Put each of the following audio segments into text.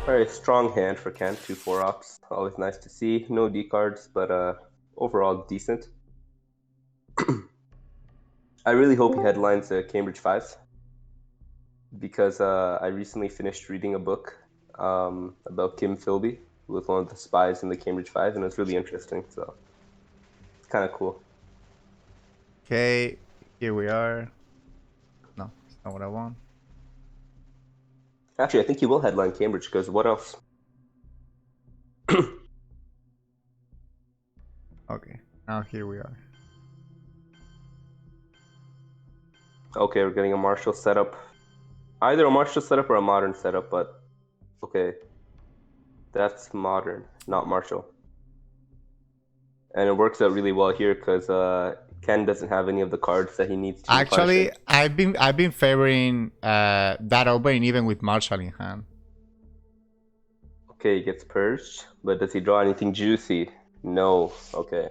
Very strong hand for Kent, 2-4 ops. Always nice to see. No D cards, but overall decent. I really hope he headlines Cambridge 5s because I recently finished reading a book about Kim Philby, who was one of the spies in the Cambridge 5, and it was really interesting. So it's kind of cool. Okay, here we are. No, it's not what I want. Actually, I think he will headline Cambridge because what else? Okay, now here we are. Okay, we're getting a Marshall setup. Either a Marshall setup or a modern setup, but okay. That's modern, not Marshall. And it works out really well here because Ken doesn't have any of the cards that he needs to Actually, replenish it. I've been favoring that opening even with Marshall in hand. Okay, he gets purged, but does he draw anything juicy? No. Okay.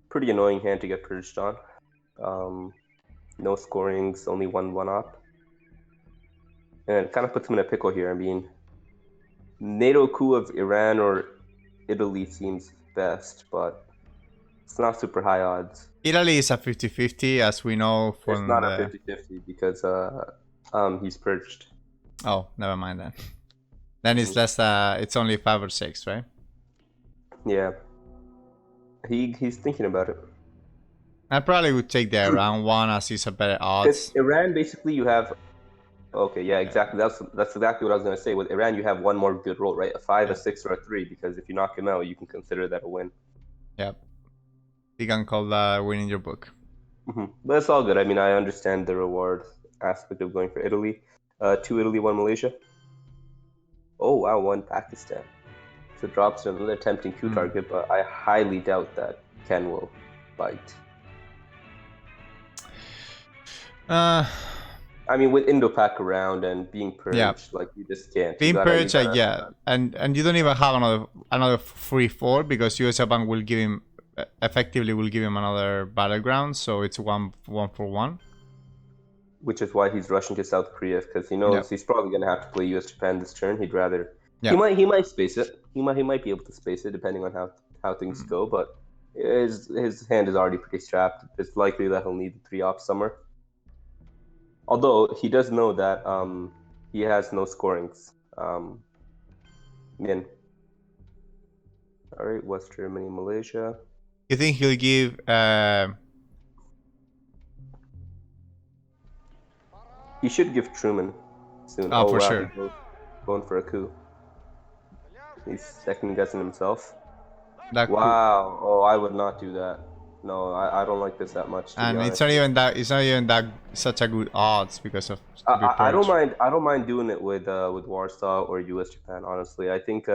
Pretty annoying hand to get purged on. No scorings, only one up. And it kind of puts him in a pickle here. I mean, NATO coup of Iran or Italy seems best, but it's not super high odds. Italy is a 50-50, as we know from It's not the... a 50-50 because he's purged. Oh, never mind then. Then it's less. It's only 5 or 6, right? Yeah. He's thinking about it. I probably would take the round one as it's a better Because odds. Iran, basically, you have. Okay, yeah, exactly. That's exactly what I was gonna say. With Iran, you have one more good roll, right? A 5, Yeah. a 6, or a 3. Because if you knock him out, you can consider that a win. Yep. You can call that win in your book. But it's all good. I mean, I understand the reward aspect of going for Italy. 2 Italy, 1 Malaysia. Oh wow, 1 Pakistan. So it drops to another tempting coup target, but I highly doubt that Ken will bite. I mean, with Indo-Pak around and being purged, Yeah. like you just can't. Being purged, You gotta yeah, and you don't even have another 3-4 because USSR Bank will give him effectively another battleground, so it's one for one. Which is why he's rushing to South Korea because he knows he's probably gonna have to play U.S. Japan this turn. He'd rather he might space it. He might be able to space it depending on how things go. But his hand is already pretty strapped. It's likely that he'll need the 3 ops somewhere. Although he does know that he has no scorings. Min. All right, West Germany, Malaysia. You think he'll give? He should give Truman soon. Oh, for wow, sure. he's going for a coup. He's second guessing himself. Wow. Oh, I would not do that. No, I don't like this that much. To And be it's honest. not even that such a good odds because of I don't mind doing it with Warsaw or U.S. Japan. Honestly, I think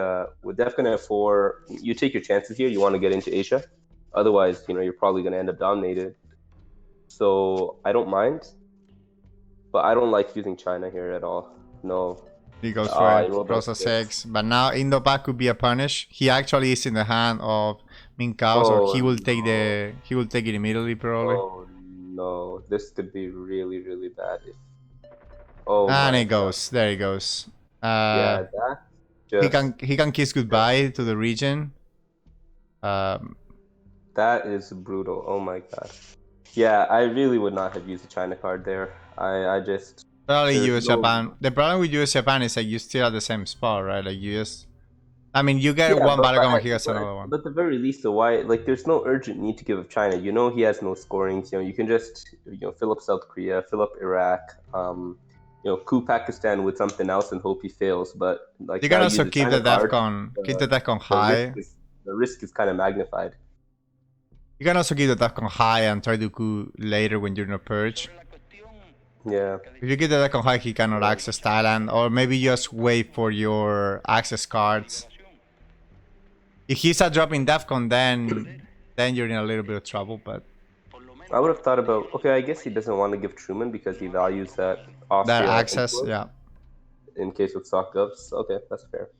with Defcon F4, you take your chances here. You want to get into Asia, otherwise, you're probably going to end up dominated. So I don't mind, but I don't like using China here at all. No. He goes for it. Draws a 6. But now Indo-Pak could be a punish. He actually is in the hand of Minkaos, or he will take it immediately probably. Oh no, this could be really, really bad. And it goes. There he goes. Yeah, that just he can kiss goodbye to the region. That is brutal. Oh my god. Yeah, I really would not have used the China card there. I just probably US Japan. The problem with US Japan is like you still at the same spot, right? Like you just, I mean, you get one battleground, he gets another one. But at the very least, though, why? Like, there's no urgent need to give up China. He has no scorings. You can just fill up South Korea, fill up Iraq. Coup Pakistan with something else and hope he fails. But like, you can also keep the DEFCON high. The risk is kind of magnified. You can also keep the DEFCON high and try to coup later when you're in a purge. Yeah. If you get the DEFCON high, he cannot access Thailand, or maybe just wait for your access cards. If he starts dropping DEFCON, then you're in a little bit of trouble. But I would have thought about, okay, I guess he doesn't want to give Truman because he values that Austria access, yeah. In case of stock govs. Okay, that's fair.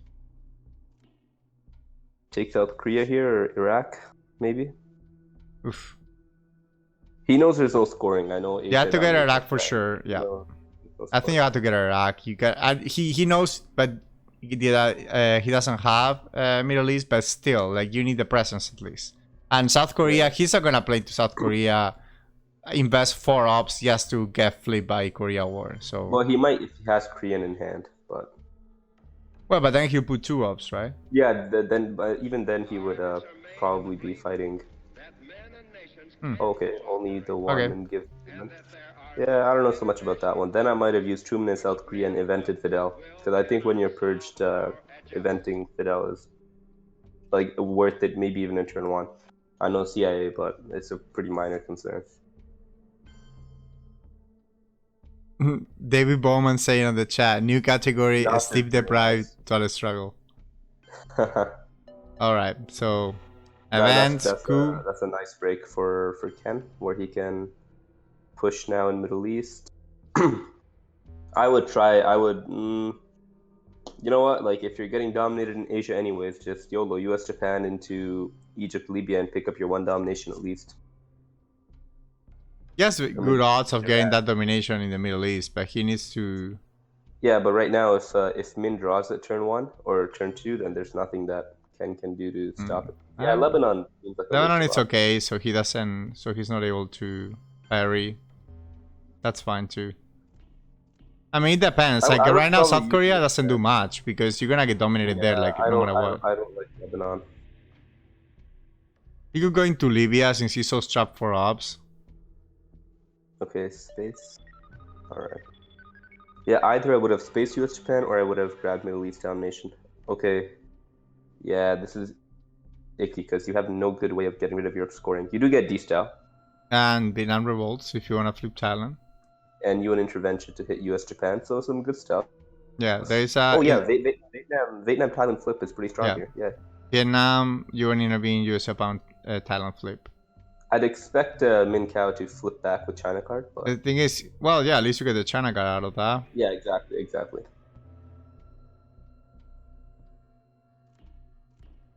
Take South Korea here or Iraq, maybe. Oof. He knows there's no scoring. I know You have to Asia get dominates Iraq like for that. sure. Yeah. No I think you have to get Iraq. You got he knows, but he doesn't have Middle East, but still, like you need the presence at least. And South Korea, he's not gonna play to South Korea, invest 4 ops just to get flipped by Korea War. So well, he might if he has Korean in hand, but but then he'll put 2 ops, right? yeah, but even then he would probably be fighting. Okay, only the one Okay. and give Truman. Yeah, I don't know so much about that one. Then I might have used Truman in South Korea and evented Fidel, because I think when you're purged, eventing Fidel is like worth it, maybe even in turn 1. I know CIA, but it's a pretty minor concern. David Bowman saying on the chat, new category, Not Steve very deprived, nice. total struggle. All right, so that's events, coup. that's a nice break for Ken, where he can push now in Middle East. I would try. You know what? Like, if you're getting dominated in Asia anyways, just YOLO, US, Japan into Egypt, Libya, and pick up your 1 domination at least. Yes, good odds of getting that domination in the Middle East, but he needs to. Yeah, but right now, if Min draws at turn 1 or turn 2, then there's nothing that Ken can do to stop it. Yeah, Lebanon seems like a Lebanon it's okay, so he doesn't, so he's not able to parry. That's fine too. I mean, it depends. Like right now, South Korea doesn't do much because you're gonna get dominated there, like no matter what. I don't like Lebanon. You could go into Libya since he's so strapped for ops. Okay, space. Alright. Yeah, either I would have space US Japan or I would have grabbed Middle East domination. Okay. Yeah, this is icky because you have no good way of getting rid of Europe scoring. You do get D-style. And Vietnam revolts if you want to flip Thailand. And UN intervention to hit US Japan, so some good stuff. Yeah, there is a. Oh yeah, Vietnam Thailand flip is pretty strong here. Yeah. Vietnam, UN intervene, US Japan, Thailand flip. I'd expect Min Cao to flip back with China card. But... The thing is, well, yeah, at least you get the China card out of that. Yeah, exactly.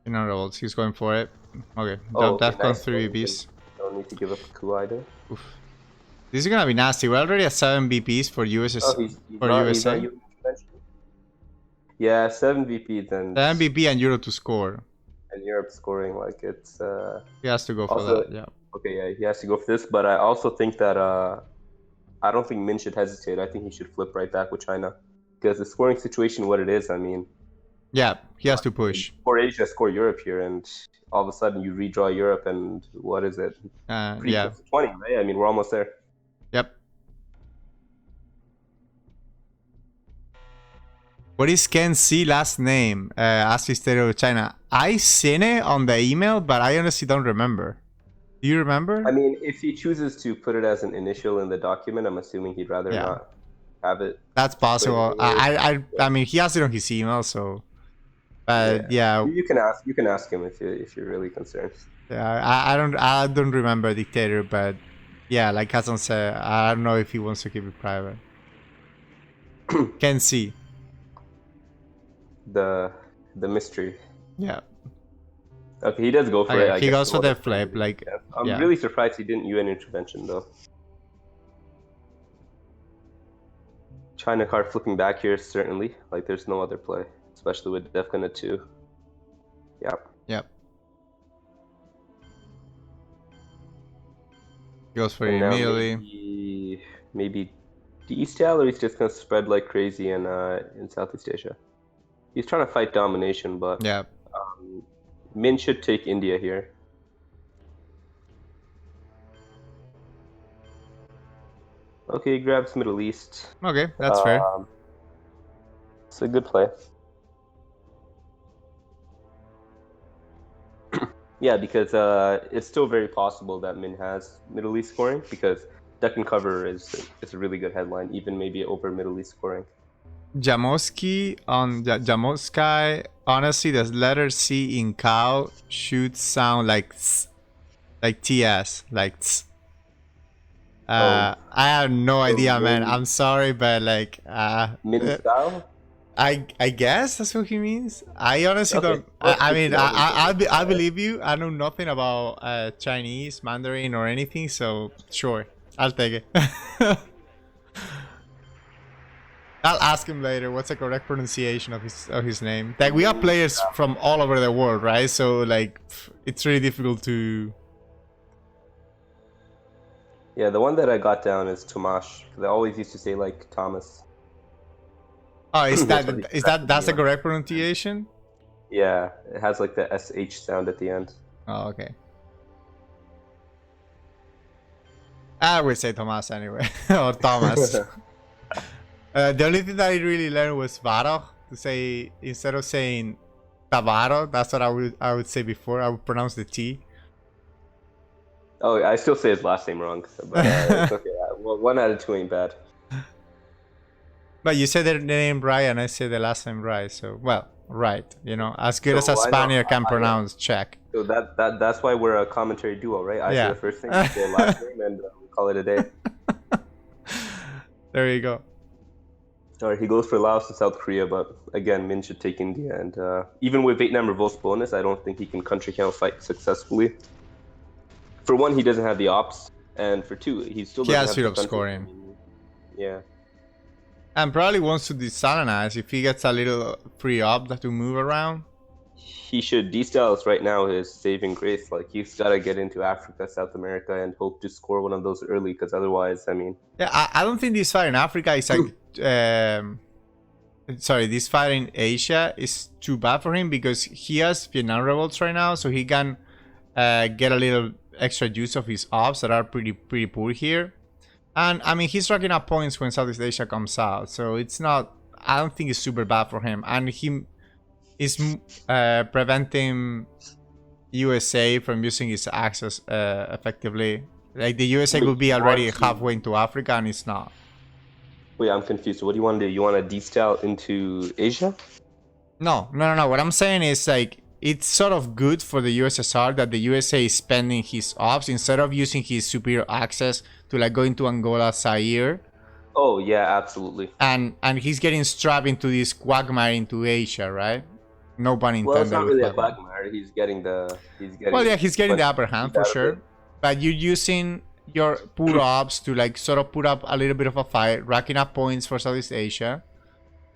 Vietnam revolts, he's going for it. Okay, Defcon 3 BPs. Don't need to give up a coup either. Oof. This is gonna be nasty. We're already at 7 BPs for USSR. USA. Yeah, 7 BP then. 7 BP and Euro to score. And Europe scoring, like it's. He has to go for that. Yeah. Okay, yeah, he has to go for this, but I also think that I don't think Min should hesitate. I think he should flip right back with China, because the scoring situation, what it is, I mean. Yeah, he has to push. Score Asia, score Europe here, and all of a sudden you redraw Europe, and what is it? Yeah. 20, right? I mean, we're almost there. Yep. What is Ken C last name? Ask Stereo China. I seen it on the email, but I honestly don't remember. Do you remember? I mean, if he chooses to put it as an initial in the document, I'm assuming he'd rather not have it. That's possible. I mean, he has it on his email, so. But yeah. You can ask him if you're really concerned. Yeah, I don't remember Dictator, but yeah, like Hasan said, I don't know if he wants to keep it private. Can see. The mystery. Yeah. Okay, he does go for it. He goes for the flip. Like, I'm really surprised he didn't UN intervention though. China card flipping back here certainly. Like, there's no other play, especially with Defcon at 2. Yep. Goes for it immediately. Maybe D-style, or he's just gonna spread like crazy in Southeast Asia. He's trying to fight domination, but Min should take India here. Okay, he grabs Middle East. Okay, that's fair. It's a good play. Yeah, because it's still very possible that Min has Middle East scoring, because Duck and Cover is a really good headline, even maybe over Middle East scoring. Jamoski on Jamosky. Honestly, the letter C in cow should sound like TS, like. I have no idea, man. I'm sorry, but like. Min style. I guess that's what he means. I honestly Okay. don't. Well, I mean, I I believe you. I know nothing about Chinese, Mandarin, or anything. So sure, I'll take it. I'll ask him later what's the correct pronunciation of his name. Like we have players from all over the world, right? So like it's really difficult to. Yeah, the one that I got down is Tomash because I always used to say like Thomas. Oh, is That's that's the correct pronunciation? Yeah, it has like the sh sound at the end. Oh, okay. I would say Thomas anyway, or Thomas. The only thing that I really learned was Varo to say instead of saying Tavaro. That's what I would say before. I would pronounce the T. Oh, I still say his last name wrong, but it's okay. Well, 1 out of 2 ain't bad. But you said the name right, and I said the last name right. So well, right. You know, as good as a So Spaniard can pronounce Czech. So that's why we're a commentary duo, right? I say Yeah. the first thing, you say the last name, and we call it a day. There you go. All right, he goes for Laos and South Korea, but again, Min should take India. And even with Vietnam reverse bonus, I don't think he can country count fight successfully. For one, he doesn't have the ops, and for two, he still doesn't have speed the of country. scoring. Yeah. And probably wants to desalinize if he gets a little free up to move around. He should destyle right now his saving grace. Like he's got to get into Africa, South America, and hope to score one of those early. Because otherwise, I mean, yeah, I don't think this fight in Africa is like, sorry, this fight in Asia is too bad for him because he has Vietnam revolts right now, so he can get a little extra use of his ops that are pretty poor here. And I mean, he's racking up points when Southeast Asia comes out, so it's not. I don't think it's super bad for him, and he is preventing USA from using its access effectively. Like the USA could be already halfway into Africa, and it's not. Wait, I'm confused. What do you want to do? You want to destyle into Asia? No. What I'm saying is like it's sort of good for the USSR that the USA is spending his ops instead of using his superior access to like go into Angola, Zaire. Oh yeah, absolutely. And he's getting strapped into this quagmire into Asia, right? No pun intended. Well, it's not really a quagmire. He's getting. Well, yeah, he's getting the upper hand for sure. But you're using your poor ops to like sort of put up a little bit of a fight, racking up points for Southeast Asia,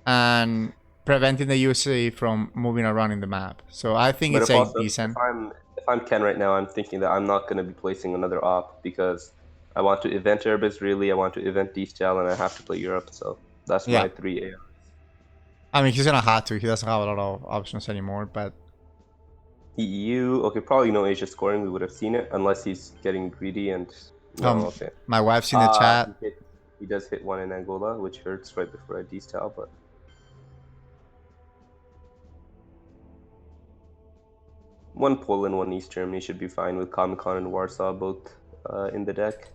and preventing the USA from moving around in the map. So I think it's like decent. If I'm Ken right now, I'm thinking that I'm not going to be placing another op because I want to event Erebus really, I want to event Destyle, and I have to play Europe. So that's my 3 ARs. I mean, he's gonna have to. He doesn't have a lot of options anymore, but EU, okay, probably no Asia scoring. We would have seen it unless he's getting greedy and. No, okay. My wife's in the chat. He does hit one in Angola, which hurts right before I destyle, but. One Poland, one East Germany should be fine with Comic-Con and Warsaw both in the deck.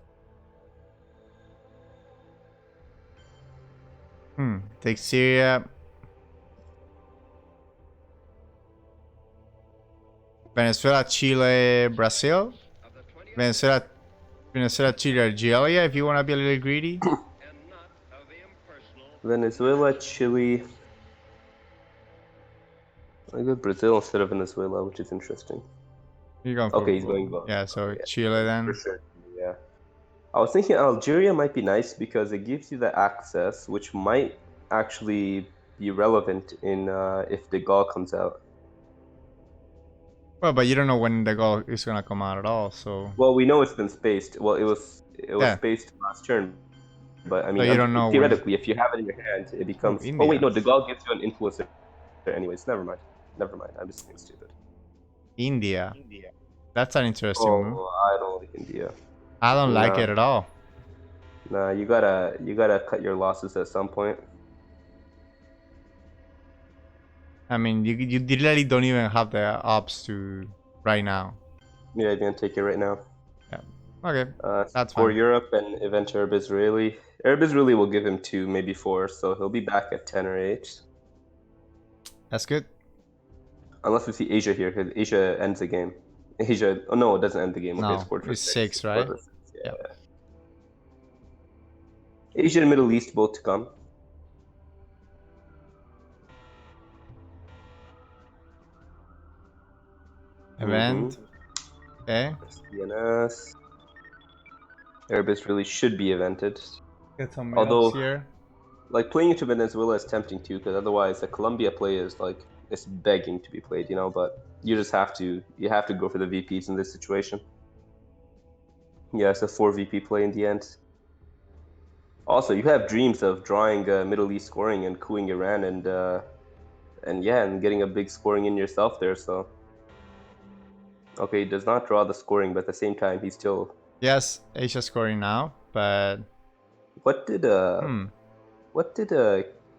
Take Syria. Venezuela, Chile, Brazil. Venezuela, Chile, Algeria, if you want to be a little greedy. Venezuela, Chile. I go Brazil instead of Venezuela, which is interesting. You're going for he's going both. Yeah, so Chile then. For sure, yeah. I was thinking Algeria might be nice because it gives you the access, which might actually be relevant in if the Gaul comes out. Well, but you don't know when the Gaul is gonna come out at all, so. Well, we know it's been spaced. Well, it was spaced last turn, but I mean, so you don't know theoretically, if you have it in your hand, it becomes. Oh wait, no, the Gaul gives you an influencer. Anyways, never mind. I'm just being stupid. India. That's an interesting move. I don't like India. I don't like it at all. Nah, you gotta cut your losses at some point. I mean, you literally don't even have the ops to right now. Yeah, I'm gonna take it right now. Yeah. Okay. That's for fine. Europe and event Arab Israeli. Arab Israeli will give him 2, maybe 4, so he'll be back at 10 or 8. That's good. Unless we see Asia here, because Asia ends the game. Asia, oh no, it doesn't end the game. Okay, no, it's 6, right? Yeah. Asia and Middle East both to come. Event. Okay. CNS. Airbus really should be evented. Get some Although, here. like, playing into Venezuela is tempting too, because otherwise the Colombia play is like it's begging to be played, But you just have to go for the VPs in this situation. Yeah, it's a 4 VP play in the end. Also, you have dreams of drawing Middle East scoring and cooing Iran and getting a big scoring in yourself there. So, okay, he does not draw the scoring, but at the same time, he's still. Yes, Asia scoring now, but What did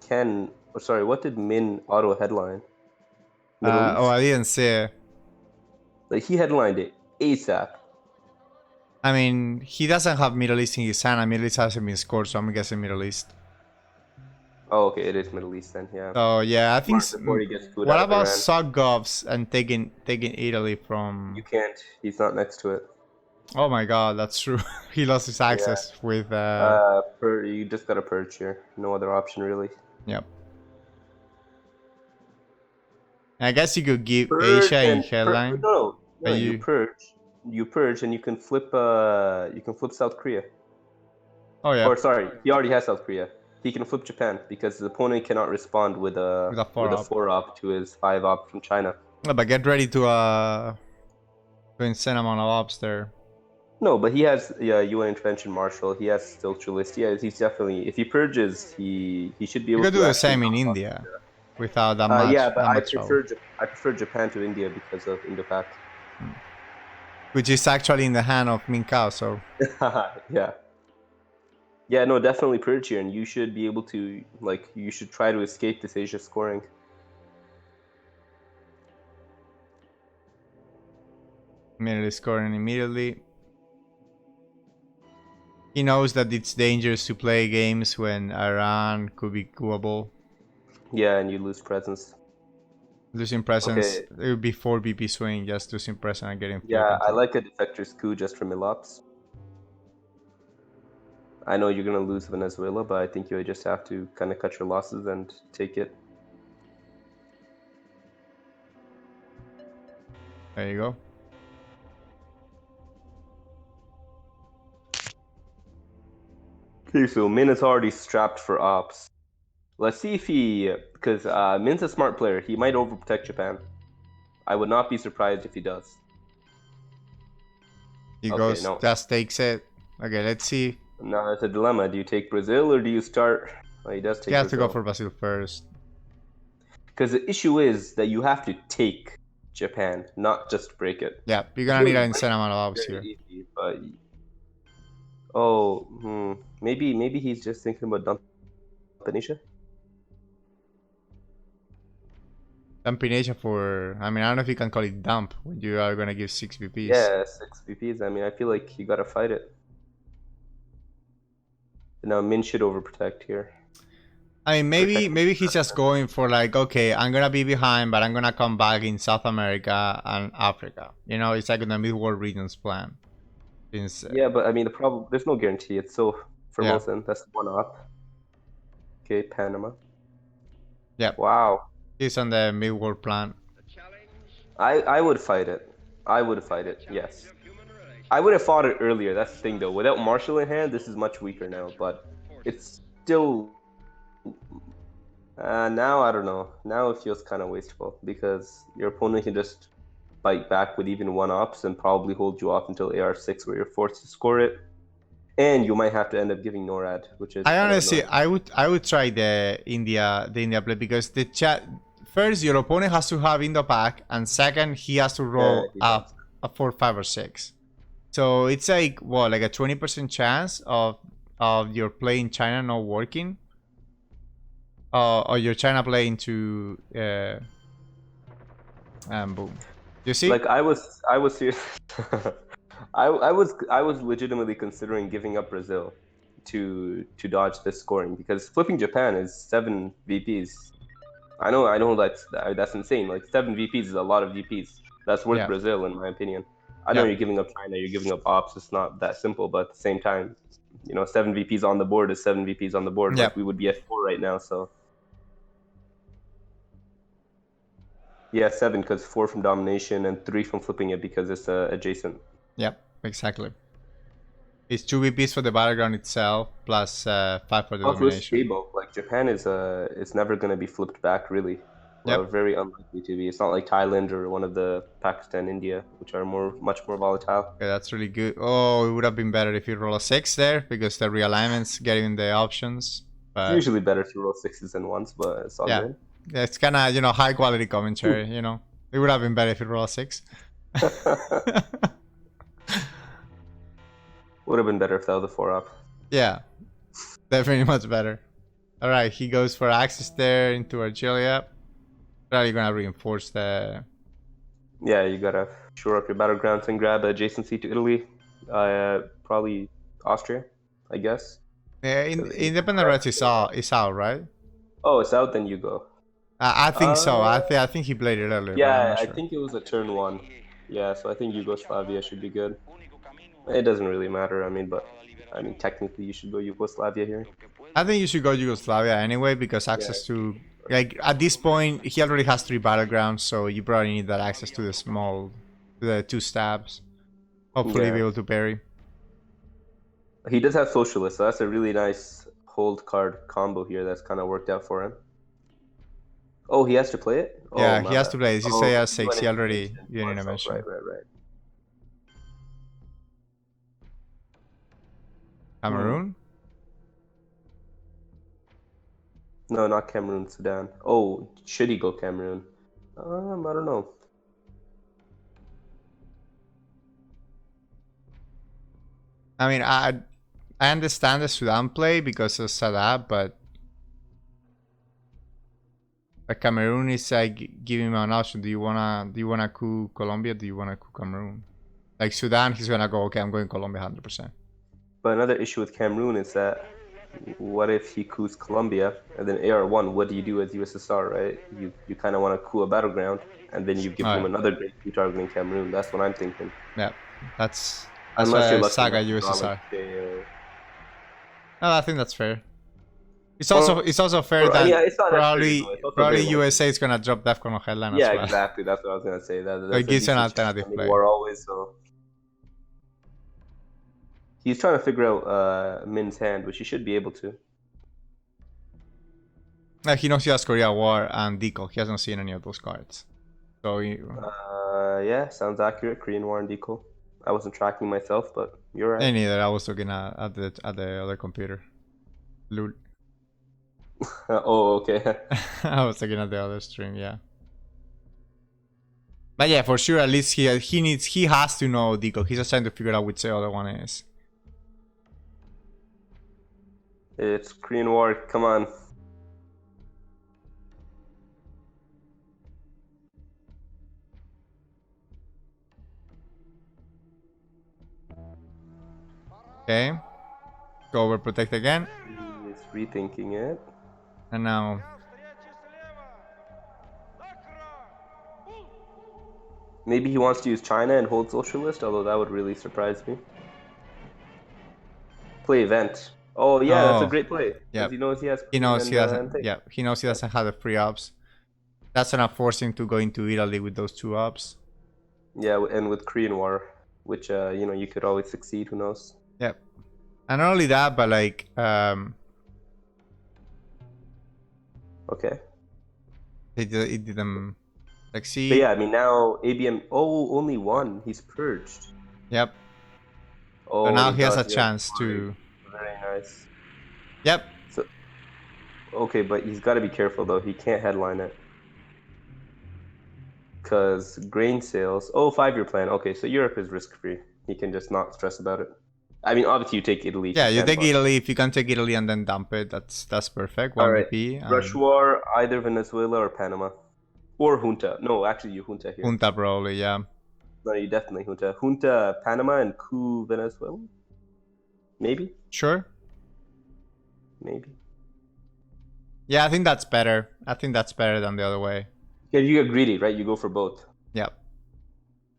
Ken? Or sorry, what did Min auto headline? Middle East. I didn't see it. Like he headlined it ASAP. I mean, he doesn't have Middle East in his hand, and Middle East hasn't been scored, so I'm guessing Middle East. Oh, okay, it is Middle East then, yeah. So yeah, I think. Before he gets What about Soggovs and taking Italy from? You can't. He's not next to it. Oh my God, that's true. He lost his access with. You just gotta purge here. No other option really. Yep. I guess you could give Asia in headline. No, you purge. You purge, and you can flip. South Korea. Oh yeah. Or sorry, he already has South Korea. He can flip Japan because the opponent cannot respond with a 4-op to his 5-op from China. Yeah, but get ready to insane amount of ops there. No, but he has UN intervention marshal. He has filter list. Yeah, he's definitely. If he purges, he should be able to. You could do the same in India, without that much. Yeah, but I prefer Japan to India because of Indo-Pak. Which is actually in the hand of Min Kao, so. Yeah. Yeah, no, definitely purge here, and you should be able to, you should try to escape this Asia scoring. Immediately scoring immediately. He knows that it's dangerous to play games when Iran could be doable. Yeah, and you lose presence. Losing presence, it would be 4 BP swing, just losing presence and getting. Yeah, I like a defector's coup just for Milops. I know you're gonna lose Venezuela, but I think you just have to kind of cut your losses and take it. There you go. Okay, so Min is already strapped for ops. Let's see if he, because Min's a smart player. He might overprotect Japan. I would not be surprised if he does. He goes, just takes it. Okay, let's see. Now it's a dilemma. Do you take Brazil or do you start? Oh, he does take. You have to go for Brazil first. Because the issue is that you have to take Japan, not just break it. Yeah, you're gonna need an insane amount of ops here. Easy, but maybe he's just thinking about dumping Asia. Dumping Asia for, I mean, I don't know if you can call it dump when you are gonna give 6 VPs. Yeah, 6 VPs. I mean, I feel like you gotta fight it. Now Min should overprotect here. I mean, maybe he's just going for like, okay, I'm gonna be behind, but I'm gonna come back in South America and Africa. It's like the mid-world regions plan. Yeah, but I mean, the problem, there's no guarantee. It's so Formosan. That's 1-op. Okay, Panama. Yeah. Wow. He's on the mid-world plan. I would fight it. Yes. I would have fought it earlier. That's the thing, though. Without Marshall in hand, this is much weaker now. But it's still. Now I don't know. Now it feels kind of wasteful because your opponent can just fight back with even 1-ops and probably hold you off until AR6, where you're forced to score it, and you might have to end up giving NORAD, which is. I honestly, I would try the India play because the chat. First, your opponent has to have Indo-Pak, and second, he has to roll up a 4, 5, or 6. So it's like what, like a 20% chance of your play in China not working, or your China play into and boom. You see? Like I was serious. I was legitimately considering giving up Brazil to dodge this scoring because flipping Japan is 7 VPs. I know that's insane. Like 7 VPs is a lot of VPs. That's worth Brazil in my opinion. I know you're giving up China, you're giving up ops. It's not that simple, but at the same time, 7 VPs on the board is 7 VPs on the board. Like we would be at 4 right now. So Yeah, 7 because 4 from domination and 3 from flipping it because it's adjacent. Yep, exactly. It's 2 VPs for the battleground itself, plus 5 for the Also, it's domination. stable. Like Japan is never going to be flipped back, really. Well, Yep. very unlikely to be. It's not like Thailand or one of the Pakistan, India, which are much more volatile. Okay, that's really good. Oh, it would have been better if you roll a 6 there, because the realignment's getting the options. It's But usually better to roll 6s than 1s, but it's all yeah, good. it's kind of, high quality commentary, It would have been better if you roll a 6. Would have been better if that was a 4-up. Yeah, definitely much better. All right, he goes for access there into Argelia. Probably gonna reinforce the. Yeah, you gotta shore up your battlegrounds and grab adjacency to Italy. Probably Austria, I guess. Yeah, Independent Reds is out, right? Oh, it's out, then you go. I think so. I think he played it earlier, but I'm Yeah, not I sure. think it was a turn 1. Yeah, so I think Yugoslavia should be good. It doesn't really matter, but technically you should go Yugoslavia here. I think you should go Yugoslavia anyway, because access to, like, at this point he already has 3 battlegrounds, so you probably need that access to the 2 stabs. Hopefully Yeah. be able to parry. He does have Socialist, so that's a really nice hold card combo here that's kind of worked out for him. Oh, he has to play it? Yeah, Oh, he has to play. This is AR6. He already didn't mention. Right. Cameroon? No, not Cameroon, Sudan. Oh, should he go Cameroon? I don't know. I mean, I understand the Sudan play because of Sadat, but Cameroon is like giving him an option. Do you wanna coup Colombia? Do you wanna coup Cameroon? Like Sudan, he's gonna go. Okay, I'm going Colombia 100%. But another issue with Cameroon is that what if he coups Colombia and then AR1? What do you do as USSR, right? You kind of want to coup a battleground and then you give him another great coup targeting Cameroon. That's what I'm thinking. Yeah, that's Unless you're lucky Saga enough to draw, USSR. like, say, No, I think that's fair. It's also fair that it's not probably very USA is gonna drop Defcon on headline as Yeah, well. exactly. That's what I was gonna say. That's So it gives an alternative play. War always. So he's trying to figure out Min's hand, which he should be able to. He knows he has Korea War and Deco. He hasn't seen any of those cards. So yeah, sounds accurate. Korean War and Deco. I wasn't tracking myself, but you're right. Me neither. I was looking at the other computer. Lul. Oh, okay. I was looking at the other stream, yeah. But yeah, for sure, at least he has to know Deco. He's just trying to figure out which the other one is. It's Korean War. Come on. Okay. Go overprotect again. He's rethinking it. And now. Maybe he wants to use China and hold Socialist, although that would really surprise me. Play Event. Oh yeah, that's a great play. Yeah. He knows he has. He knows he doesn't. Yeah, he knows he doesn't have the free ops. That's gonna force him to go into Italy with those 2 ops. Yeah, and with Korean War, which you could always succeed. Who knows? Yep. And not only that, but like Okay. It didn't succeed. But yeah, now ABM. Oh, only 1. He's purged. Yep. Oh, so now he has a chance to. Very nice. Yep. So, okay, but he's got to be careful though. He can't headline it. Because grain sales. Oh, 5-year plan. Okay, so Europe is risk-free. He can just not stress about it. Obviously you take Italy. Yeah, you take Italy. If you can take Italy and then dump it, that's perfect. 1 VP. Rush War, either Venezuela or Panama. Or Junta. No, actually you Junta here. Junta probably, yeah. No, you definitely Junta. Junta, Panama, and coup Venezuela? Maybe? Sure. Maybe. Yeah, I think that's better. I think that's better than the other way. Yeah, you get greedy, right? You go for both. Yep.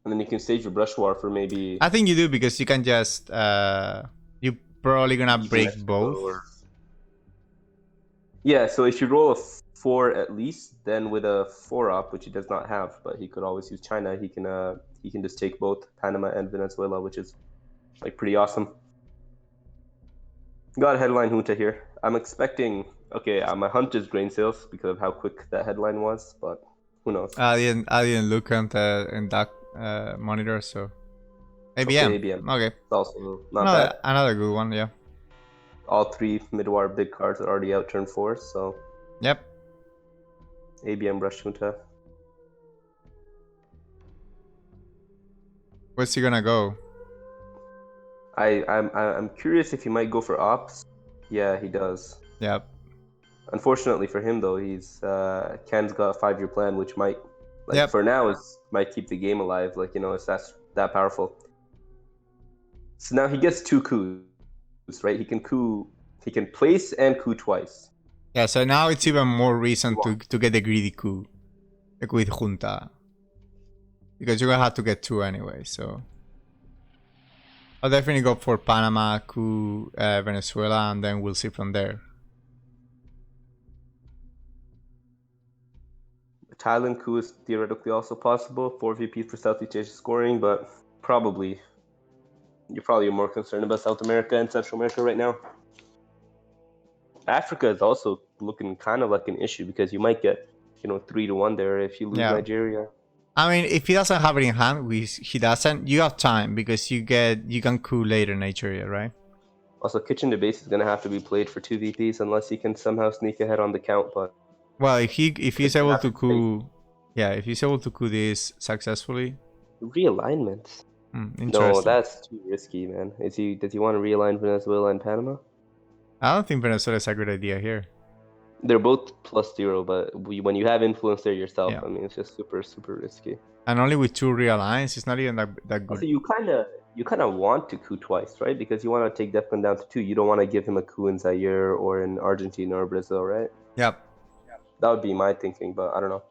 And then you can stage your brush war for maybe. I think you do, because you can just you're probably gonna break both. Yeah, so if you roll a 4 at least. Then with a 4-op, which he does not have, but he could always use China. He can just take both Panama and Venezuela, which is like pretty awesome. Got a headline junta here. I'm expecting. Okay, my hunch is grain sales because of how quick that headline was, but who knows? I didn't look in that monitor, so ABM. Okay. It's also not bad. Another good one, yeah. All 3 midwar big cards are already out turn 4, so. Yep. ABM rush junta. Where's he gonna go? I'm curious if he might go for ops. Yeah, he does. Yep. Unfortunately for him, though, Ken's got a 5-year plan, which might, for now, might keep the game alive. It's that powerful. So now he gets 2 coups, right? He can place and coup twice. Yeah, so now it's even more reason to get the greedy coup, like with junta, because you're gonna have to get 2 anyway. So I'll definitely go for Panama, coup, Venezuela, and then we'll see from there. Thailand coup is theoretically also possible. 4 VPs for Southeast Asia scoring, but you're probably more concerned about South America and Central America right now. Africa is also looking kind of like an issue because you might get 3-1 there if you lose Nigeria. I mean, if he doesn't have it in hand, he doesn't. You have time because you can coup later Nigeria, right? Also, Kitchen Debate is gonna have to be played for 2 VPs unless he can somehow sneak ahead on the count. But well, if he's able to coup, if he's able to coup this successfully. Realignment. No, that's too risky, man. Does he want to realign Venezuela and Panama? I don't think Venezuela is a good idea here. They're both +0, but when you have influence there yourself, I mean, it's just super, super risky. And only with 2 realigns, it's not even that good. Also, you kind of want to coup twice, right? Because you want to take Defcon down to 2. You don't want to give him a coup in Zaire or in Argentina or Brazil, right? Yep. That would be my thinking, but I don't know.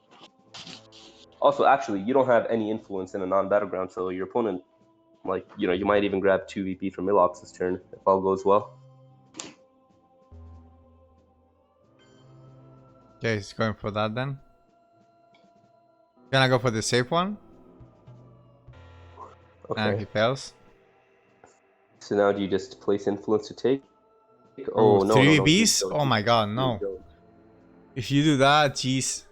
Also, actually, you don't have any influence in a non-battleground, so your opponent, you might even grab 2 VP from Milox this turn if all goes well. Okay, he's going for that then. Gonna go for the safe one. Okay. And he fails. So now do you just place influence to take? Oh, no. 3 VPs? Oh my god, no. If you do that, jeez.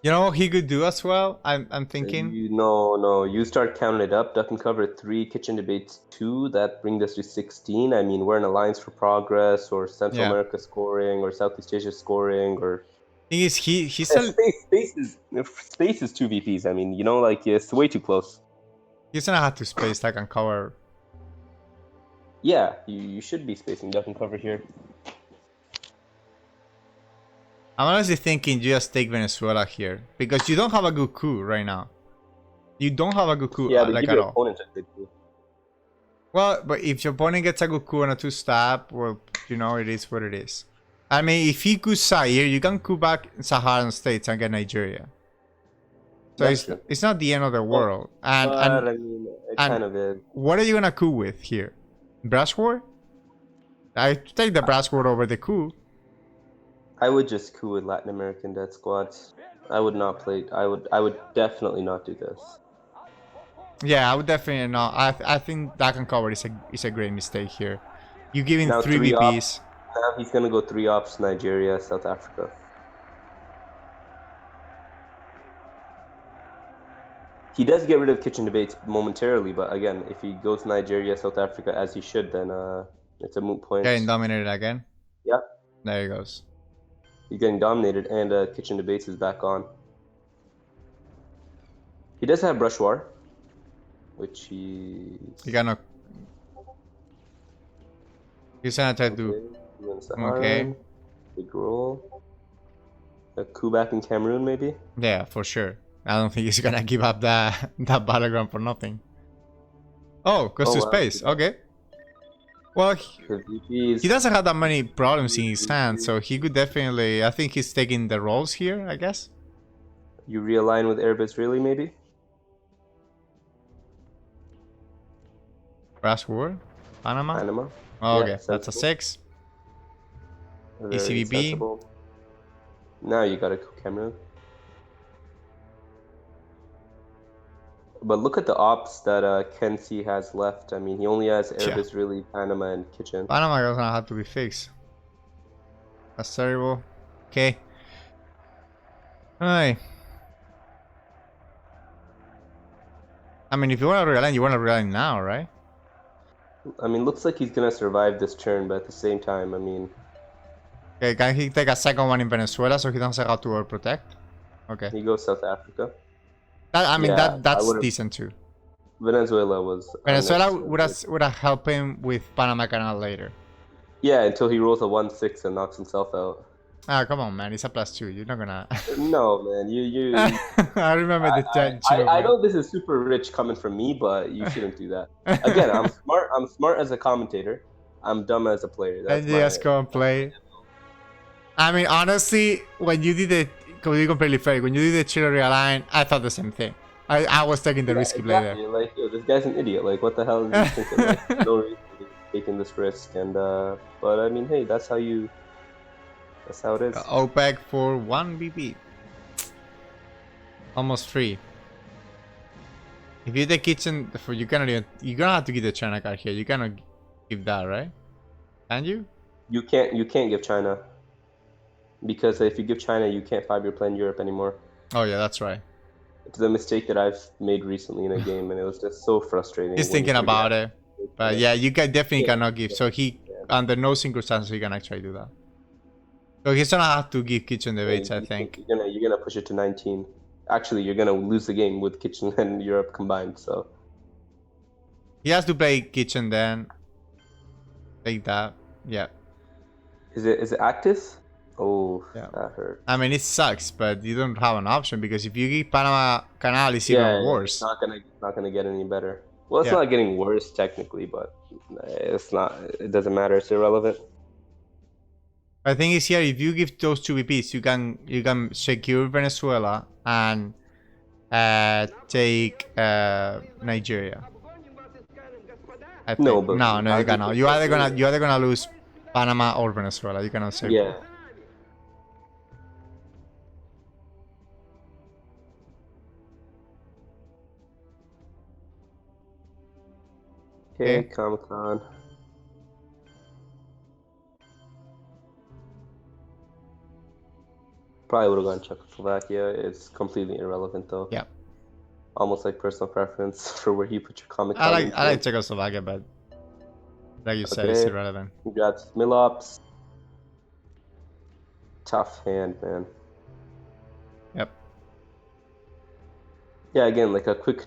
You know what he could do as well? I'm thinking. No. You start counting it up. Duck and cover 3, Kitchen Debates 2. That brings us to 16. I mean, we're in Alliance for Progress or Central America scoring or Southeast Asia scoring or. Thing is, he's space is 2 VPs. I mean, it's way too close. He's gonna have to space Duck and cover. Yeah, you should be spacing Duck and cover here. I'm honestly thinking just take Venezuela here because you don't have a good coup right now. You don't have a good coup at all. Opponent a good coup. Well, but if your opponent gets a good coup on a 2-step, well, it is what it is. I mean, if he coups Zaire, you can coup back Saharan states and get Nigeria. So it's not the end of the world. And I mean, it kind of is. What are you gonna coup with here? Brass War? I take the Brass War over the coup. I would just coup with Latin American death squads. I would not play. I would definitely not do this. Yeah, I would definitely not. I think that can cover is a great mistake here. You giving now 3 VPs. Now he's gonna go 3 ops Nigeria, South Africa. He does get rid of Kitchen Debates momentarily, but again, if he goes Nigeria, South Africa as he should, then it's a moot point. Getting dominated again. Yeah. There he goes. He's getting dominated, and Kitchen Debates is back on. He does have Brush War, which he gonna try to do. Okay. Big roll. A coup back in Cameroon, maybe. Yeah, for sure. I don't think he's gonna give up that battleground for nothing. Oh, goes to space. Okay. Well, he doesn't have that many problems in his hand, so he could definitely. I think he's taking the rolls here, I guess. You realign with Arab Israeli, maybe? Brass word? Panama? Panama. Oh, Yeah, okay, that's a sensible. 6. Very ECVB. sensible. Now you gotta go Cameroon. But look at the ops that Ken C has left. I mean, he only has Arab Israeli, Panama, and Kitchen. Panama doesn't have to be fixed. That's terrible. Okay. Alright. I mean, if you want to realign, you want to realign now, right? I mean, looks like he's gonna survive this turn, but at the same time, I mean... Okay, can he take a second one in Venezuela so he doesn't have to overprotect? Okay. He goes South Africa. That's decent too. Venezuela was... Venezuela would have helped him with Panama Canal later. Yeah, until he rolls a 1-6 and knocks himself out. Ah, come on, man. It's a +2. You're not gonna... No, man. You I remember the time. I know this is super rich coming from me, but you shouldn't do that. Again, I'm smart. I'm smart as a commentator. I'm dumb as a player. That's just go and play. I mean, honestly, when you did it, to be completely fair, when you did the Chile realign, I thought the same thing. I was taking the risky play there. Like, yo, this guy's an idiot. Like, what the hell is he thinking? Like, no reason to be taking this risk. And but I mean, hey, that's how it is. OPEC for 1 BP. Almost free. If you take kitchen, you're gonna have to give the China card here. You cannot give that, right? Can you? You can't give China, because if you give China, you can't 5-year plan Europe anymore. Oh yeah, that's right. It's a mistake that I've made recently in a game, and it was just so frustrating. He's thinking about it, but yeah, you definitely cannot give. So under no circumstances, he can actually do that. So he's gonna have to give kitchen the weights, I think. You're gonna push it to 19. Actually, you're gonna lose the game with kitchen and Europe combined. So he has to play kitchen then. Take that. Yeah. Is it Actis? Oh, yeah. That hurt. I mean, it sucks, but you don't have an option, because if you give Panama Canal, it's even worse. It's not gonna get any better. Well, it's not getting worse technically, but it's not. It doesn't matter. It's irrelevant. I think it's here. If you give those 2 VPs, you can secure Venezuela and take Nigeria. No, you cannot. You're either gonna lose Panama or Venezuela. You cannot save. Yeah. Okay, Comic-Con. Probably would have gone Czechoslovakia. It's completely irrelevant though. Yeah. Almost like personal preference for where you put your Comic-Con. I like Czechoslovakia, but like you said, it's irrelevant. Congrats, Milops. Tough hand, man. Yep. Yeah, again, like a quick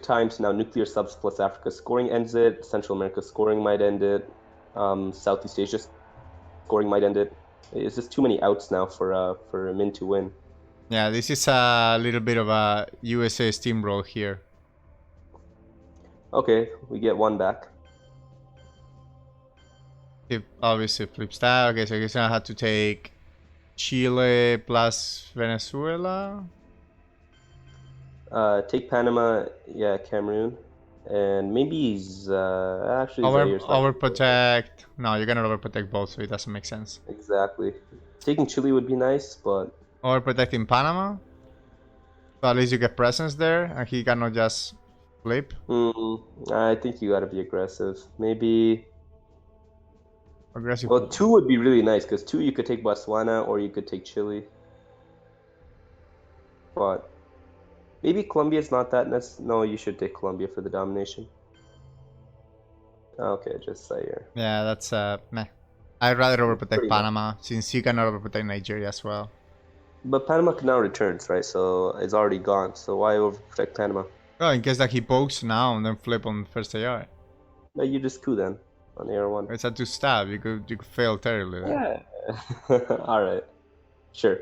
times now. Nuclear subs plus Africa scoring ends it. Central America scoring might end it. Southeast Asia scoring might end it. It's just too many outs now for Min to win. Yeah, this is a little bit of a USA steamroll here. Okay, we get 1 back. It obviously flips that. Okay, so he's gonna have to take Chile plus Venezuela. Take Panama, yeah, Cameroon, and maybe he's actually overprotect. No, you're gonna overprotect both, so it doesn't make sense. Exactly. Taking Chile would be nice, but overprotecting Panama. So at least you get presence there, and he cannot just flip. I think you gotta be aggressive. Maybe. Aggressive. Well, 2 would be really nice, because 2 you could take Botswana or you could take Chile. But maybe Colombia's not that necessary. No, you should take Colombia for the domination. Okay, just Zaire. Yeah, that's meh. I'd rather overprotect Panama, since you cannot overprotect Nigeria as well. But Panama can now returns, right? So it's already gone. So why overprotect Panama? Oh, in case that he pokes now and then flip on first AR. No, you just coup then on AR1. It's a 2-stab. You could fail terribly there. Yeah. All right. Sure.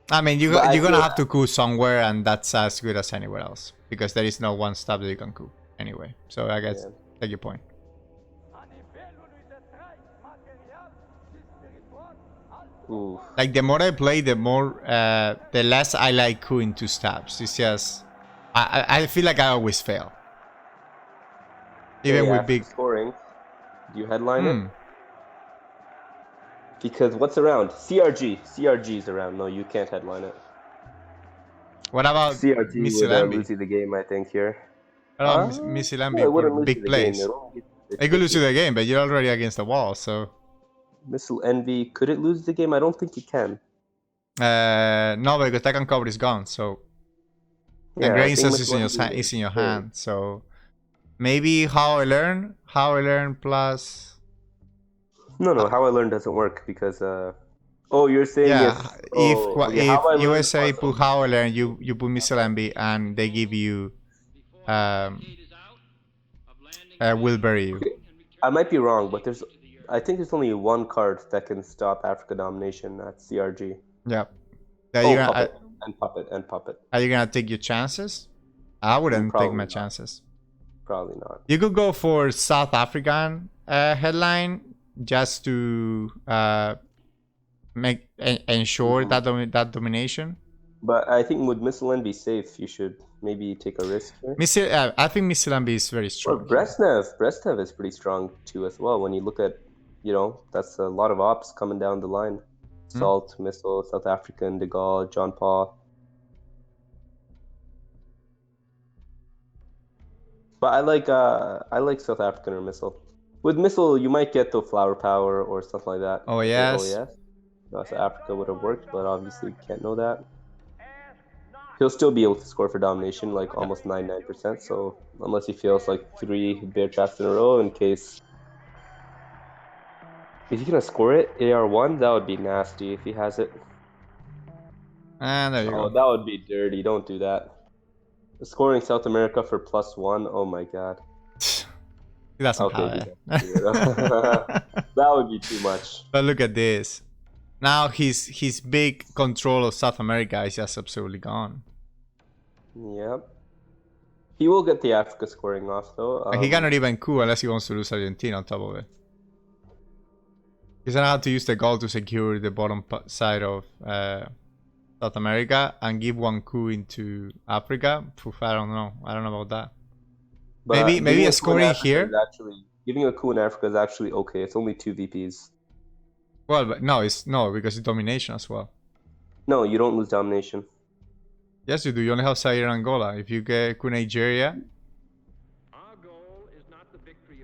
I mean, you're gonna have to coup somewhere, and that's as good as anywhere else, because there is no 1-stab that you can coup anyway. So I guess take your point. Ooh. Like, the more I play, the less I like cooing 2 stabs. It's just I feel like I always fail. Even with after big scoring, do you headline it? Because what's around? CRG's around. No, you can't headline it. What about CRG would lose you the game, I think, here. What about Misilambi it for wouldn't lose you big the plays? game. It could lose you the game, but you're already against the wall, so. Missile Envy, could it lose the game? I don't think it can. No, because Tekken cover is gone, so. Yeah, and Grain Cells is in your hand, so. Maybe How I Learn plus. No, How I Learn doesn't work because. Oh, you're saying if USA put How I Learn, you put Missile Envy, and they give you. Will bury you. Okay. I might be wrong, but I think there's only one card that can stop Africa domination. That's CRG. Yep. Puppet. Are you gonna take your chances? I wouldn't take my chances. Probably not. You could go for South African headline just to ensure that domination. But I think with Missile Envy safe, you should maybe take a risk here. I think Missile Envy is very strong. Well, Brezhnev is pretty strong too as well. When you look at, that's a lot of ops coming down the line. Salt, Missile, South African, De Gaulle, John Paul. But I like South African or Missile. With Missile, you might get the Flower Power or stuff like that. Oh yes. South Africa would have worked, but obviously you can't know that. He'll still be able to score for domination, like almost 99%. So unless he fails like 3 bear traps in a row, in case. Is he gonna score it? AR1? That would be nasty if he has it. And there you go. That would be dirty. Don't do that. Scoring South America for +1. Oh my god. He doesn't have it. That would be too much. But look at this. Now his big control of South America is just absolutely gone. Yep. He will get the Africa scoring off though. He cannot even coup unless he wants to lose Argentina on top of it. He's gonna have to use the goal to secure the bottom side of South America and give one coup into Africa. I don't know about that. But maybe a scoring here. Giving a coup in Africa is actually okay. It's only 2 VPs. Well, but no, because it's domination as well. No, you don't lose domination. Yes, you do. You only have Zaire and Angola. If you get coup Nigeria,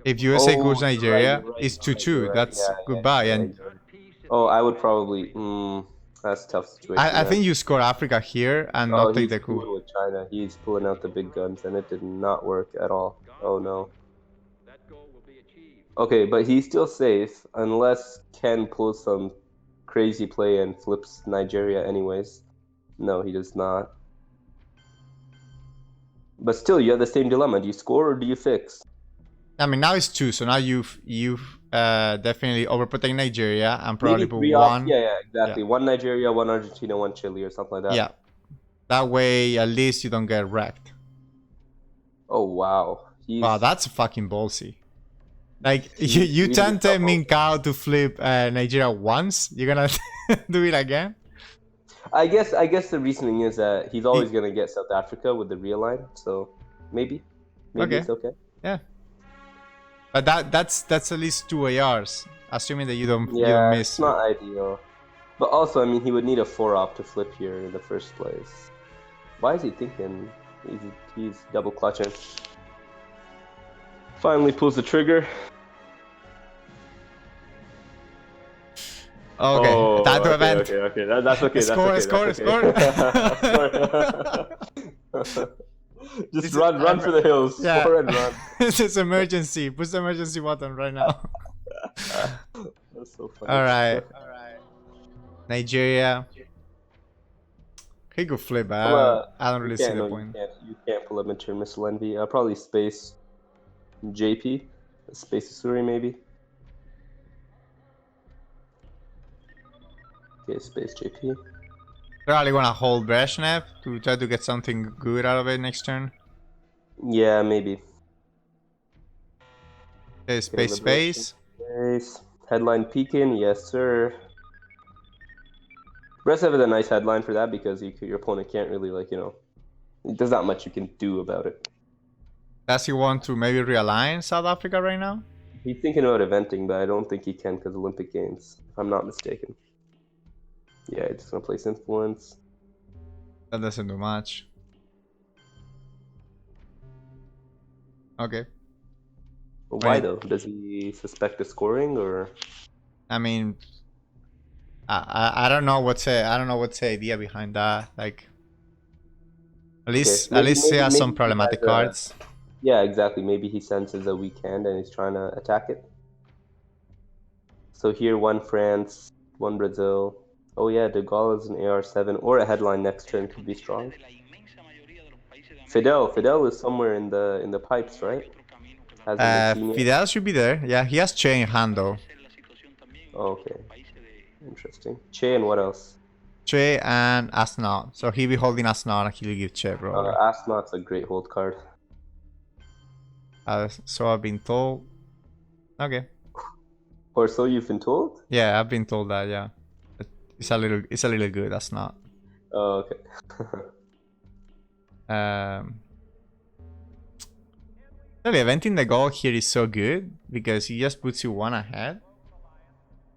if USA coups Nigeria, it's 2-2. That's goodbye. And I would probably. That's a tough situation. I think you score Africa here and not take the coup. With China. He's pulling out the big guns, and it did not work at all. Oh no. Okay, but he's still safe unless Ken pulls some crazy play and flips Nigeria anyways. No, he does not. But still, you have the same dilemma. Do you score or do you fix? I mean, now it's 2, so now you've definitely overprotect Nigeria and probably put 1. Off. Yeah, exactly. 1 Nigeria, 1 Argentina, 1 Chile, or something like that. Yeah. That way, at least you don't get wrecked. Oh, wow. Wow, that's fucking ballsy. Like, you tempted Minkao to flip Nigeria once? You're gonna do it again? I guess the reasoning is that he's always gonna get South Africa with the realign, so maybe it's okay. Yeah. But that's at least 2 ARs, assuming that you don't miss. Yeah, it's not ideal. But also, I mean, he would need a 4-op to flip here in the first place. Why is he thinking? He's double clutching. Finally pulls the trigger. Okay, time to event. Okay. That's okay. Score. Just run for the hills. Yeah. Score and run. This is emergency. Push the emergency button right now. That's so funny. All right. Nigeria. He could flip, but I don't really see the point. You can't pull up Mature Missile Envy. Probably space JP. Space Usuri maybe. Okay, space JP. Probably gonna hold Brezhnev to try to get something good out of it next turn. Yeah, maybe. Okay, space. Headline Pekin, yes sir. Brezhnev is a nice headline for that because your opponent can't really there's not much you can do about it. Does he want to maybe realign South Africa right now? He's thinking about eventing, but I don't think he can because Olympic Games, if I'm not mistaken. Yeah, he's just gonna place influence. That doesn't do much. Okay. But why though? Does he suspect a scoring or? I mean, I don't know what's the idea behind that. Like, at least he has some problematic cards. Yeah, exactly. Maybe he senses a weak hand and he's trying to attack it. So here, one France, one Brazil. Oh yeah, De Gaulle is an AR7 or a headline next turn could be strong. Fidel is somewhere in the pipes, right? Fidel should be there. Yeah, he has Che in hand though. Okay, interesting. Che and what else? Che and Asnaut. So he'll be holding Asnaut and he'll give Che probably. Asnaut's a great hold card. So I've been told. Okay. Or so you've been told? Yeah, I've been told that. Yeah, it's a little good. Asnaut. Oh, okay. Really, eventing the goal here is so good because he just puts you one ahead.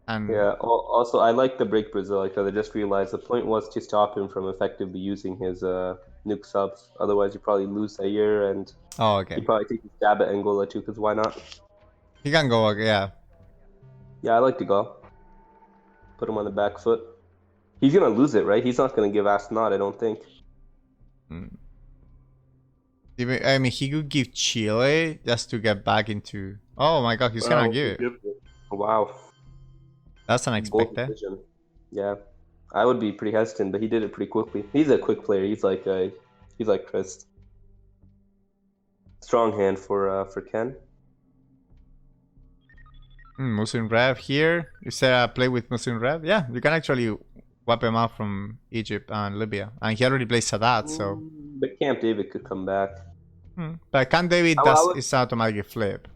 And yeah. Also, I like the break Brazil because I just realized the point was to stop him from effectively using his nuke subs. Otherwise, you probably lose Zaire and he probably take a stab at Angola too. Because why not? He can go. Yeah. Yeah, I like to go. Put him on the back foot. He's gonna lose it, right? He's not gonna give Asnaut, I don't think. I mean, he could give Chile just to get back into. Oh my god, he's gonna give it. Wow. That's unexpected. Yeah, I would be pretty hesitant, but he did it pretty quickly. He's a quick player. He's like Chris. Strong hand for Ken. Muslim Rev here. Is there a play with Muslim Rev? Yeah, you can actually wipe him out from Egypt and Libya, and he already plays Sadat, so. But Camp David could come back. But Camp David is automatically flip.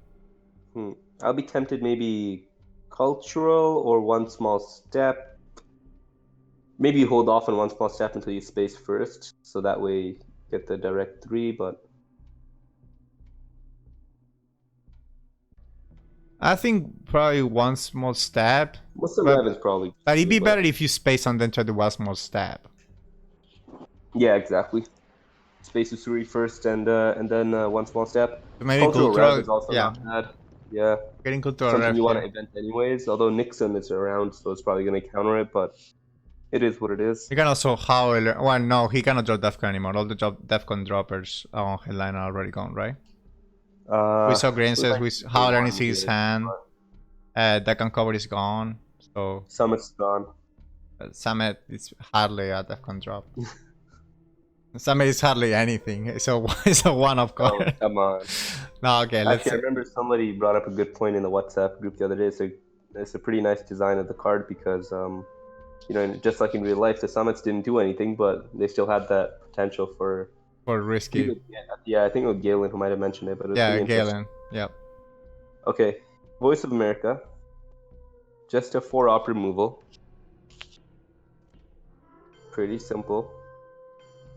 I'll be tempted maybe cultural or one small step. Maybe you hold off on one small step until you space first, so that way you get the direct 3, but I think probably one small step. Muslim Rev is probably. But it'd be better if you space and then try to do one small step. Yeah, exactly. Space Usuri first and then one small step. So maybe cultural Rev is also not bad. Yeah. Getting cultural something Rev you want to event anyways, although Nixon is around, so it's probably going to counter it, but it is what it is. He can also Howler. Well, no, he cannot drop Defcon anymore. All the Defcon droppers on headline are already gone, right? We saw Grain says with Howler in his hand. That can cover is gone. So Summit's gone. Summit is hardly a Defcon drop. Summit is hardly anything. It's a one-off card. Oh, come on. No, okay. Actually, I remember somebody brought up a good point in the WhatsApp group the other day. It's a pretty nice design of the card because, just like in real life, the Summits didn't do anything, but they still had that potential for risky. Yeah, I think it was Galen who might have mentioned it, but it was yeah, Galen. Yep. Okay, Voice of America. Just a 4-op removal. Pretty simple.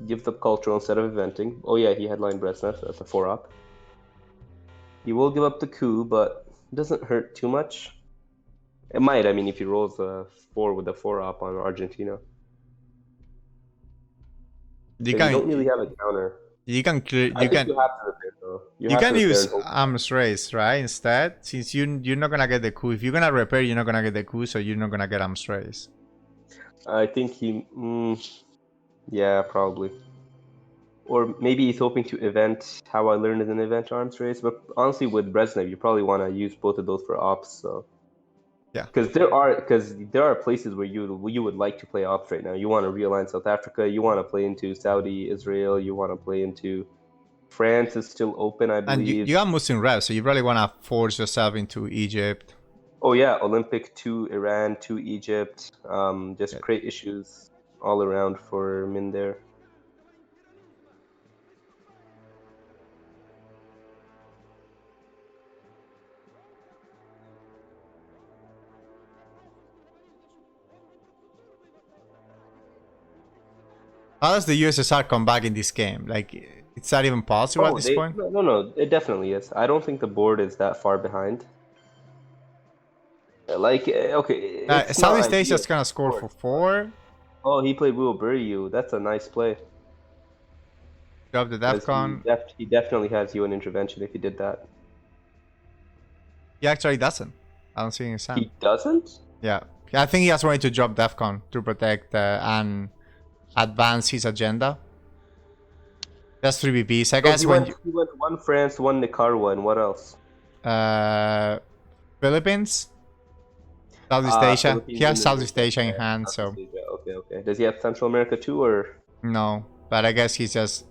Give the cultural instead of eventing. Oh yeah, he headlined Brezhnev, so that's a 4-op. He will give up the coup, but it doesn't hurt too much. It might, I mean, if he rolls a 4 with a 4-op on Argentina. You don't really have a counter. You can you have to repair, though. You can use arms race, right? Instead, since you're not gonna get the coup. If you're gonna repair, you're not gonna get the coup, so you're not gonna get arms race. I think he... yeah, probably. Or maybe he's hoping to event how I learned in an event arms race. But honestly, with Brezhnev, you probably want to use both of those for ops. So yeah, because there are places where you would like to play ops right now. You want to realign South Africa. You want to play into Saudi, Israel. You want to play into France is still open, I believe. And you are Muslim Rev, so you really want to force yourself into Egypt. Oh yeah, Olympic to Iran to Egypt. Just create issues all around for Min there. How does the USSR come back in this game? Like, It's not even possible at this point? No, it definitely is. I don't think the board is that far behind. Like, okay, it's not Southeast Asia's ideal. gonna score for 4. Oh, he played We Will Bury You. That's a nice play. Drop the Because DEFCON. he definitely has you an intervention if he did that. He actually doesn't. I don't see his hand. He doesn't? Yeah. I think he has wanted to drop DEFCON to protect and advance his agenda. That's 3 VPs. I guess he went one France, one Nicaragua, and what else? Philippines? Southeast Asia. Philippines He has and Southeast Asia in yeah, hand, so... Asia. Okay. Does he have Central America too, or...? No, but I guess he's just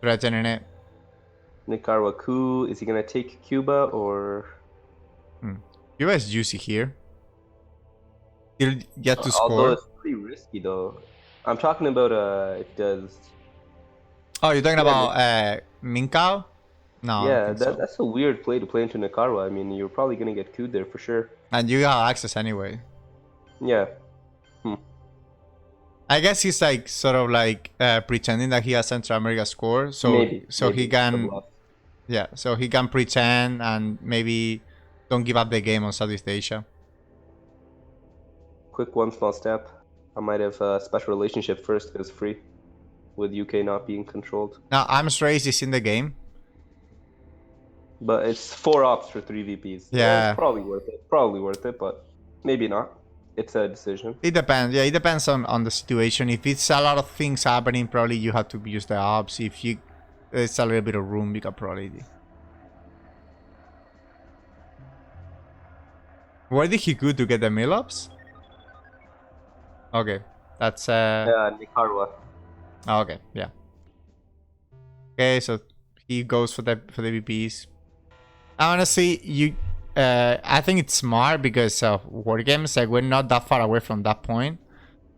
threatening it. Nicaragua coup. Is he gonna take Cuba, or...? Cuba is juicy here. He'll get to score. Although it's pretty risky, though. I'm talking about, it does... Oh, you're talking about Minkao? No. Yeah, that's a weird play to play into Nicaragua. I mean, you're probably gonna get queued there for sure. And you have access anyway. Yeah. I guess he's like sort of like pretending that he has Central America score, so maybe he can, yeah, so he can pretend and maybe don't give up the game on Southeast Asia. Quick one small step. I might have a special relationship first because free, with UK not being controlled. Now Arms Race is in the game. But it's 4 ops for 3 VPs. Yeah. Probably worth it. Probably worth it, but maybe not. It's a decision. It depends. Yeah, it depends on the situation. If it's a lot of things happening, probably you have to use the ops. If it's a little bit of room, you can probably do. Where did he go to get the mill ups? Okay, that's Yeah, Nicaragua. Okay, yeah. Okay, so he goes for the VPs. Honestly, I think it's smart because of war games. Like, we're not that far away from that point,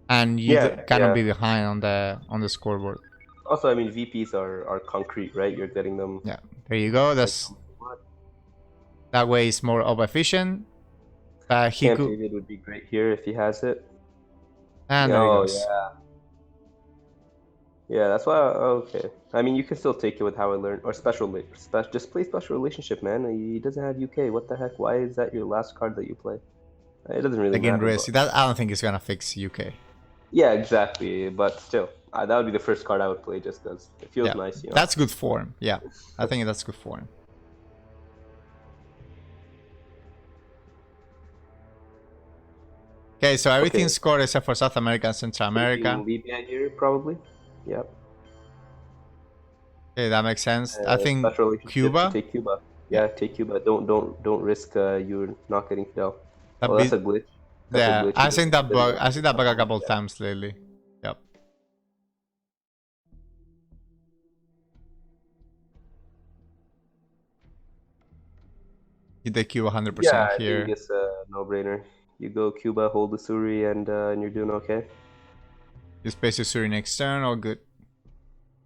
and you cannot be behind on the scoreboard. Also, I mean, VPs are concrete, right? You're getting them. Yeah, there you go. That way it's more of efficient. Camp David would be great here if he has it. And there he goes. Yeah, that's why. Okay, I mean, you can still take it with how I learned, or just play special relationship, man. He doesn't have UK. What the heck? Why is that your last card that you play? It doesn't really matter. Risk. That I don't think it's gonna fix UK. Yeah, exactly. But still, that would be the first card I would play just because it feels nice. You know? That's good form. Yeah, I think that's good form. Okay, so everything's scored except for South America and Central America. Libya here, probably. Yep. Okay, that makes sense. I think Cuba. Take Cuba. Yeah, take Cuba. Don't risk you not getting Fidel. That's a glitch. Yeah, I've seen that bug. I've seen that bug a couple of times lately. Yep. You take Cuba 100% here. I think it's a no-brainer. You go Cuba, hold the Suri, and you're doing okay. You space your Suri next turn, all good.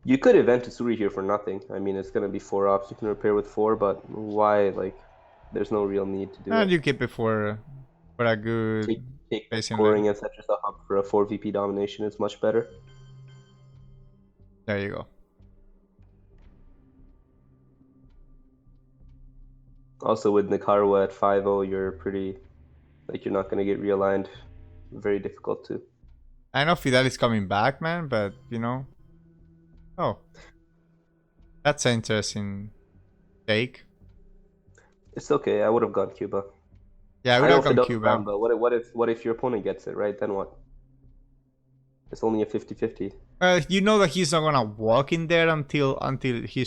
You could event a Suri here for nothing. I mean, it's gonna be 4 ops. You can repair with 4, but why? Like, there's no real need to do it. And you keep it for a good take scoring and set yourself up for a 4 VP domination. It's much better. There you go. Also, with Nicaragua at 5-0, you're pretty... Like, you're not going to get realigned. Very difficult to. I know Fidel is coming back, man, but, you know... Oh. That's an interesting take. It's okay. I would have gone Cuba. Yeah, I would have gone Cuba. But what if your opponent gets it, right? Then what? It's only a 50-50. You know that he's not going to walk in there until he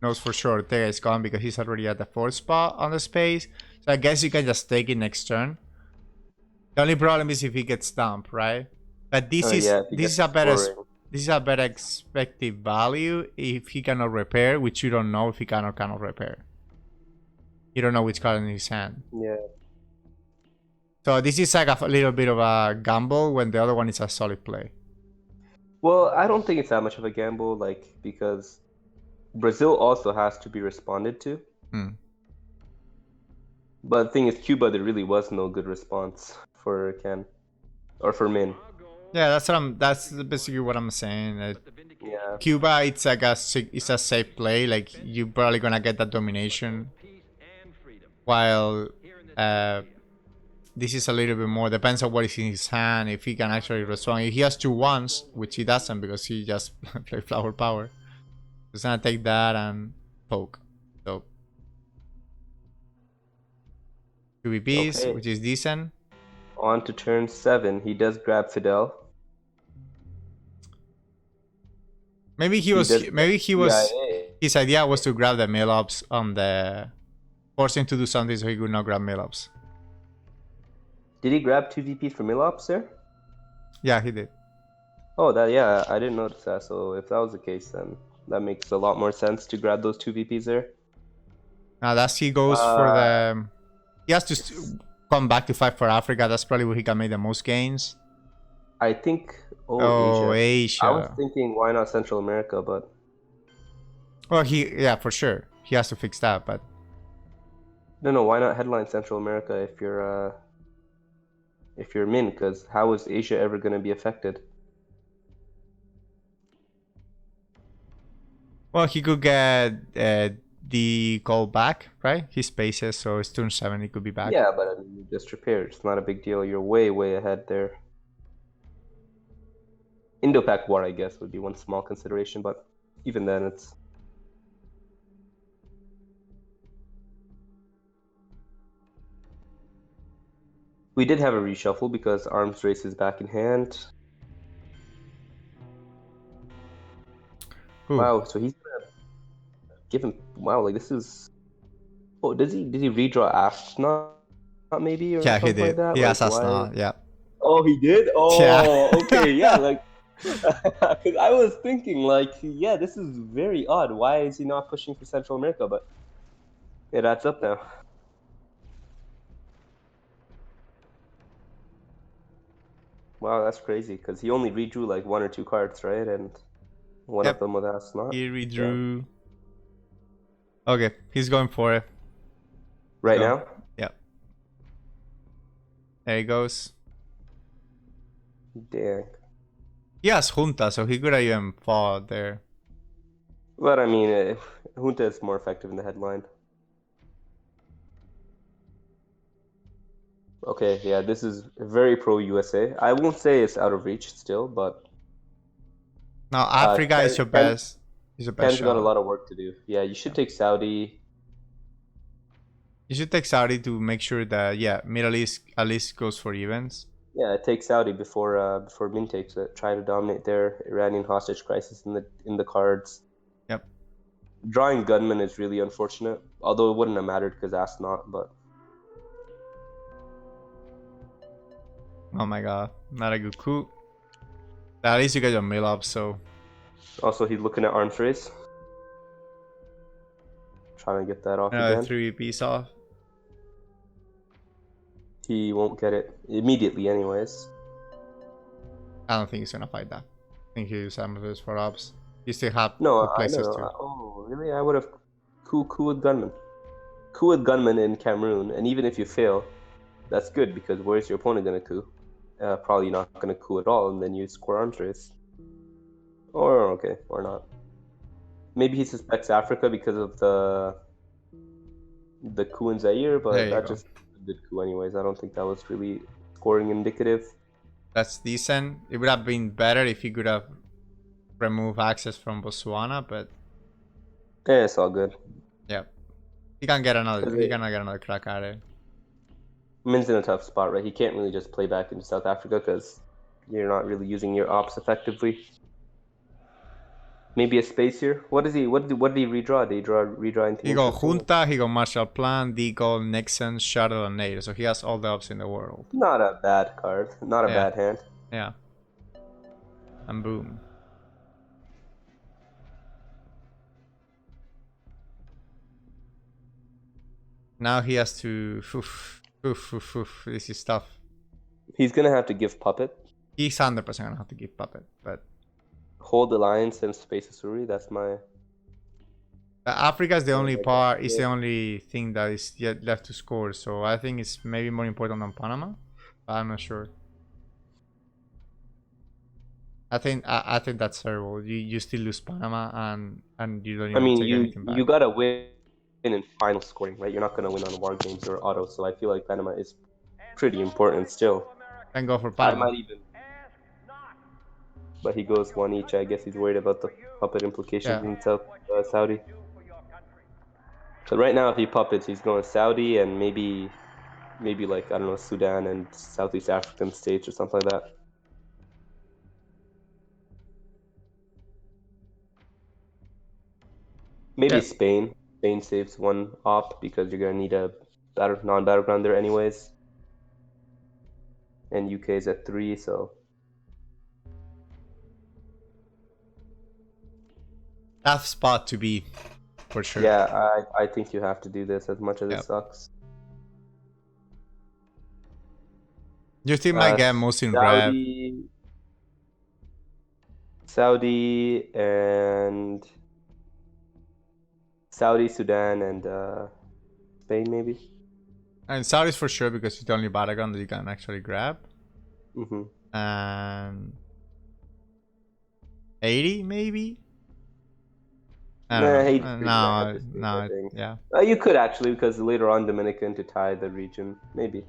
knows for sure Ortega is gone because he's already at the 4th spot on the space. So I guess you can just take it next turn. The only problem is if he gets dumped, right? But this is a better expected value if he cannot repair, which you don't know if he cannot repair. You don't know which card in his hand. Yeah. So this is like a little bit of a gamble when the other one is a solid play. Well, I don't think it's that much of a gamble, like, because Brazil also has to be responded to. But the thing is, Cuba, there really was no good response for Ken or for Min. Yeah, that's basically what I'm saying. Yeah, Cuba, it's like it's a safe play. Like you're probably gonna get that domination. While this is a little bit more depends on what is in his hand. If he can actually respond, if he has 2 1s, which he doesn't because he just play flower power. He's gonna take that and poke. So 2 VPs, Okay. which is decent. On to turn 7. He does grab Fidel. Maybe he was. His idea was to grab the mill-ups on the. Force him to do something so he could not grab mill-ups. Did he grab 2 VPs for mill-ups there? Yeah, he did. Oh, yeah, I didn't notice that. So if that was the case, then that makes a lot more sense to grab those 2 VPs there. Now that's he goes for the. He has to come back to fight for Africa. That's probably where he can make the most gains. I think. Asia. I was thinking, why not Central America? But. Well, for sure he has to fix that. But. No. Why not headline Central America if you're Min? Because how is Asia ever going to be affected? Well, he could get the call back, right? He spaces, so it's turn 7. He could be back. Yeah, but I mean, you just repaired. It's not a big deal. You're way ahead there. Indo-Pak War, I guess, would be one small consideration, but even then, it's. We did have a reshuffle because arms race is back in hand. Ooh. Wow, so he's gonna give him. Wow, like this is. Oh, did he redraw Astronaut maybe or yeah, something he did. like that? He like, has Astronaut, yeah. Oh, he did. Oh, yeah. Okay, yeah, like. Because I was thinking, like, yeah, this is very odd. Why is he not pushing for Central America? But it adds up now. Wow, that's crazy. Because he only redrew like 1 or 2 cards, right? And one of them was Astronaut. He redrew. Yeah. Okay, he's going for it. Right now? Yep. There he goes. Dang. He has Junta, so he could have even fought there. But I mean, Junta is more effective in the headline. Okay, yeah, this is very pro USA. I won't say it's out of reach still, but. No, Africa is your best. Ken's got a lot of work to do. Yeah, you should take Saudi. You should take Saudi to make sure that Middle East at least goes for events. Yeah, take Saudi before Min takes it. Try to dominate their Iranian hostage crisis in the cards. Yep. Drawing gunman is really unfortunate, although it wouldn't have mattered because Astronaut, but. Oh my god, not a good coup. At least you got your mill up, so. Also, he's looking at arms race. Trying to get that off again. 3 VPs off. He won't get it immediately anyways. I don't think he's gonna fight that. I think he'll use some of his for ups. You still have places too. Oh, really? I would have coup with gunman. Coup with gunman in Cameroon, and even if you fail, that's good because where's your opponent gonna coup? Probably not gonna coup at all, and then you score arms race. Or not. Maybe he suspects Africa because of the coup in Zaire, but that just did coup anyways. I don't think that was really scoring indicative. That's decent. It would have been better if he could have removed access from Botswana, but yeah, it's all good. Yep. He can get another. He cannot get another crack at it. Min's in a tough spot, right? He can't really just play back into South Africa because you're not really using your ops effectively. Maybe a space here. What did he redraw? Did he redraw anything? He got Junta, he got Marshall Plan, Deagle, Nixon, Shuttle, and Nader. So he has all the ups in the world. Not a bad card. Not a bad hand. Yeah. And boom. Now he has to. This is tough. He's gonna have to give Puppet. He's 100% gonna have to give Puppet, but. Hold Alliance and Space Asuri. That's my. Africa is the only part. Is the only thing that is yet left to score. So I think it's maybe more important than Panama. But I'm not sure. I think that's terrible. You still lose Panama and you don't I even mean, take anything you back. gotta win in final scoring, right? You're not gonna win on war games or auto. So I feel like Panama is pretty important still. Then go for I Panama. might even, but he goes one each. I guess he's worried about the puppet implications Yeah. in Saudi. So right now, if he puppets, he's going Saudi and maybe like I don't know Sudan and Southeast African states or something like that. Maybe Yeah. Spain. Spain saves one op because you're gonna need a non-battleground there anyways. And UK is at 3, so Tough spot to be, for sure. yeah, I think you have to do this as much as it Yep. sucks. You still might get Muslim grab. Saudi and Saudi, Sudan, and Spain maybe. And Saudi's for sure because it's the only battleground that you can actually grab. Mm-hmm. And 80 maybe. I Nah, don't he's know. pretty meh at this stage, I No, think. yeah. You could actually, because later on Dominican to tie the region, maybe.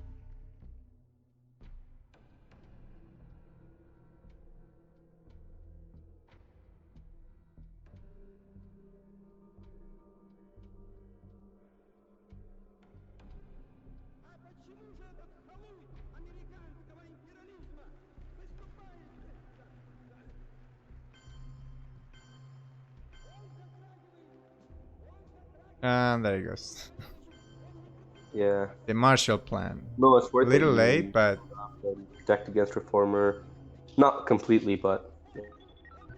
And there it goes. Yeah. The Marshall Plan. No, it's A worth it. little You late, but protect against reformer. Not completely, but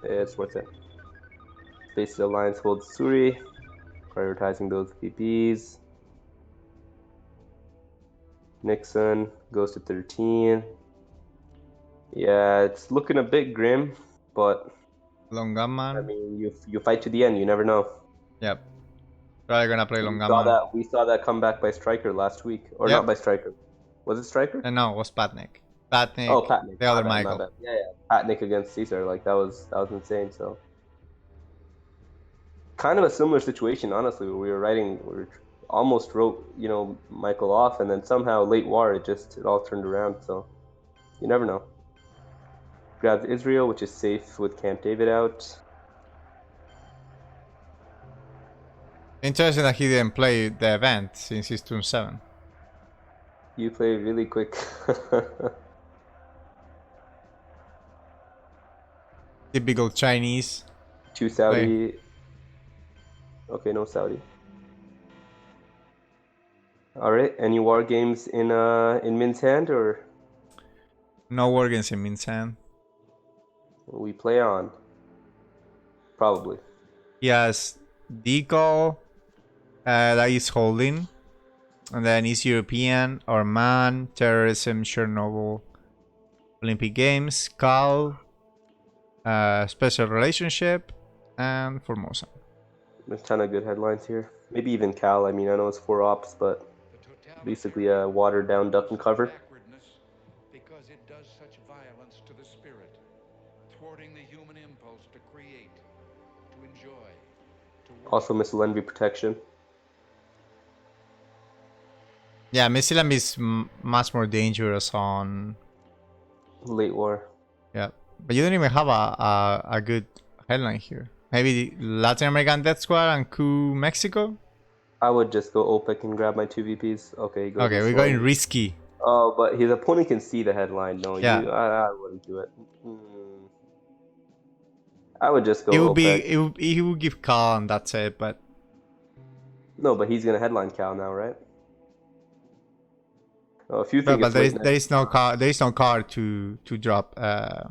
it's worth it. Space Alliance holds Suri, prioritizing those VPs. Nixon goes to 13. Yeah, it's looking a bit grim, but Longaman. I mean, you fight to the end. You never know. Yep. Probably gonna play We saw Longaman. that. We saw that comeback by Striker last week, or not by Striker. Was it Striker? No, it was Patnik. Patnik. Oh, Patnik. The other My Michael. bad. Yeah, Patnik against Caesar. Like that was insane. So kind of a similar situation, honestly. Where we almost wrote, Michael off, and then somehow late war, it all turned around. So you never know. Grabs Israel, which is safe with Camp David out. Interesting that he didn't play the event since he's turn 7. You play really quick. Typical Chinese. 2 Saudi. Okay, no Saudi. All right. Any war games in Min's hand, or No war against him in San. we play on? Probably. He has Decal that is holding. And then East European, Oman, Terrorism, Chernobyl, Olympic Games, Cal, Special Relationship, and Formosa. There's a ton of good headlines here. Maybe even Cal. I mean, I know it's 4 ops, but basically a watered down duck and cover. Because it does such violence to the spirit, thwarting the human impulse to create, to enjoy, to work. Also missile envy protection. Yeah, missile envy is much more dangerous on late war. Yeah, but you don't even have a good headline here. Maybe Latin American Death Squad and coup Mexico? I would just go OPEC and grab my 2 VPs. Okay, we're going risky. Oh, but his opponent can see the headline. No, yeah. I wouldn't do it. I would just go OPEC. He would give Cal and that's it, but... No, but he's going to headline Cal now, right? Oh, if you think but there is no card to drop. Yeah,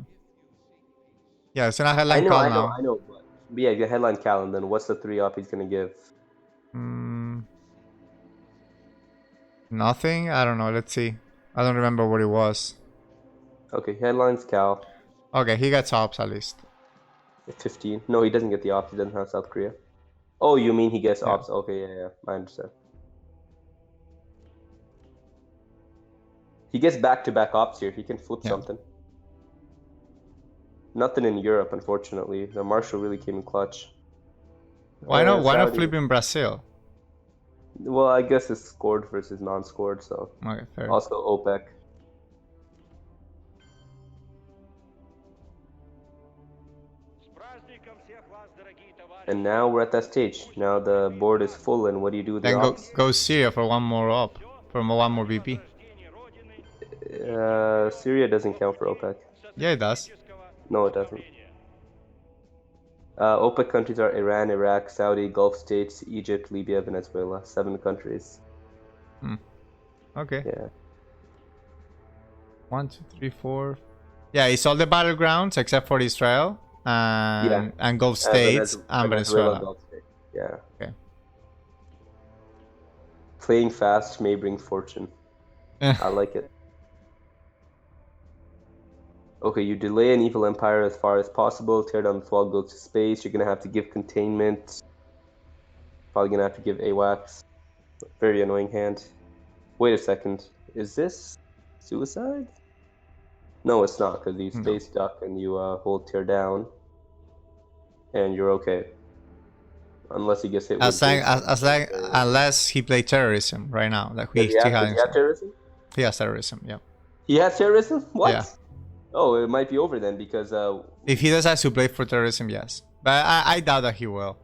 it's not headline Cal now. I know, but yeah, the headline Cal, and then what's the 3 op he's going to give? Nothing? I don't know. Let's see. I don't remember what it was. Okay, headlines Cal. Okay, he gets ops at least. 15. No, he doesn't get the ops. He doesn't have South Korea. Oh, you mean he gets ops? Okay, yeah, I understand. He gets back-to-back ops here. He can flip something. Nothing in Europe, unfortunately. The Marshall really came in clutch. Why not? Why not Saudi. flip in Brazil? Well, I guess it's scored versus non-scored, so. Okay, fair. Also OPEC. And now we're at that stage. Now the board is full, and what do you do with Then your ops? go Syria for one more op, for one more VP. Syria doesn't count for OPEC. Yeah, it does. No, it doesn't. OPEC countries are Iran, Iraq, Saudi, Gulf states, Egypt, Libya, Venezuela. 7 countries. Okay. Yeah. 1, 2, 3, 4. Yeah, it's all the battlegrounds except for Israel and Gulf states and Venezuela. Gulf state. Yeah. Okay. Playing fast may bring fortune. I like it. Okay, you delay an evil empire as far as possible, tear down the wall, go to space. You're going to have to give containment. Probably going to have to give AWACS. Very annoying hand. Wait a second. Is this suicide? No, it's not, because you space duck and you hold tear down. And you're okay. Unless he gets hit with unless he played terrorism right now. Like does he have terrorism? He has terrorism, yeah. He has terrorism? What? Yeah. Oh, it might be over then, because... if he decides to play for terrorism, yes. But I doubt that he will.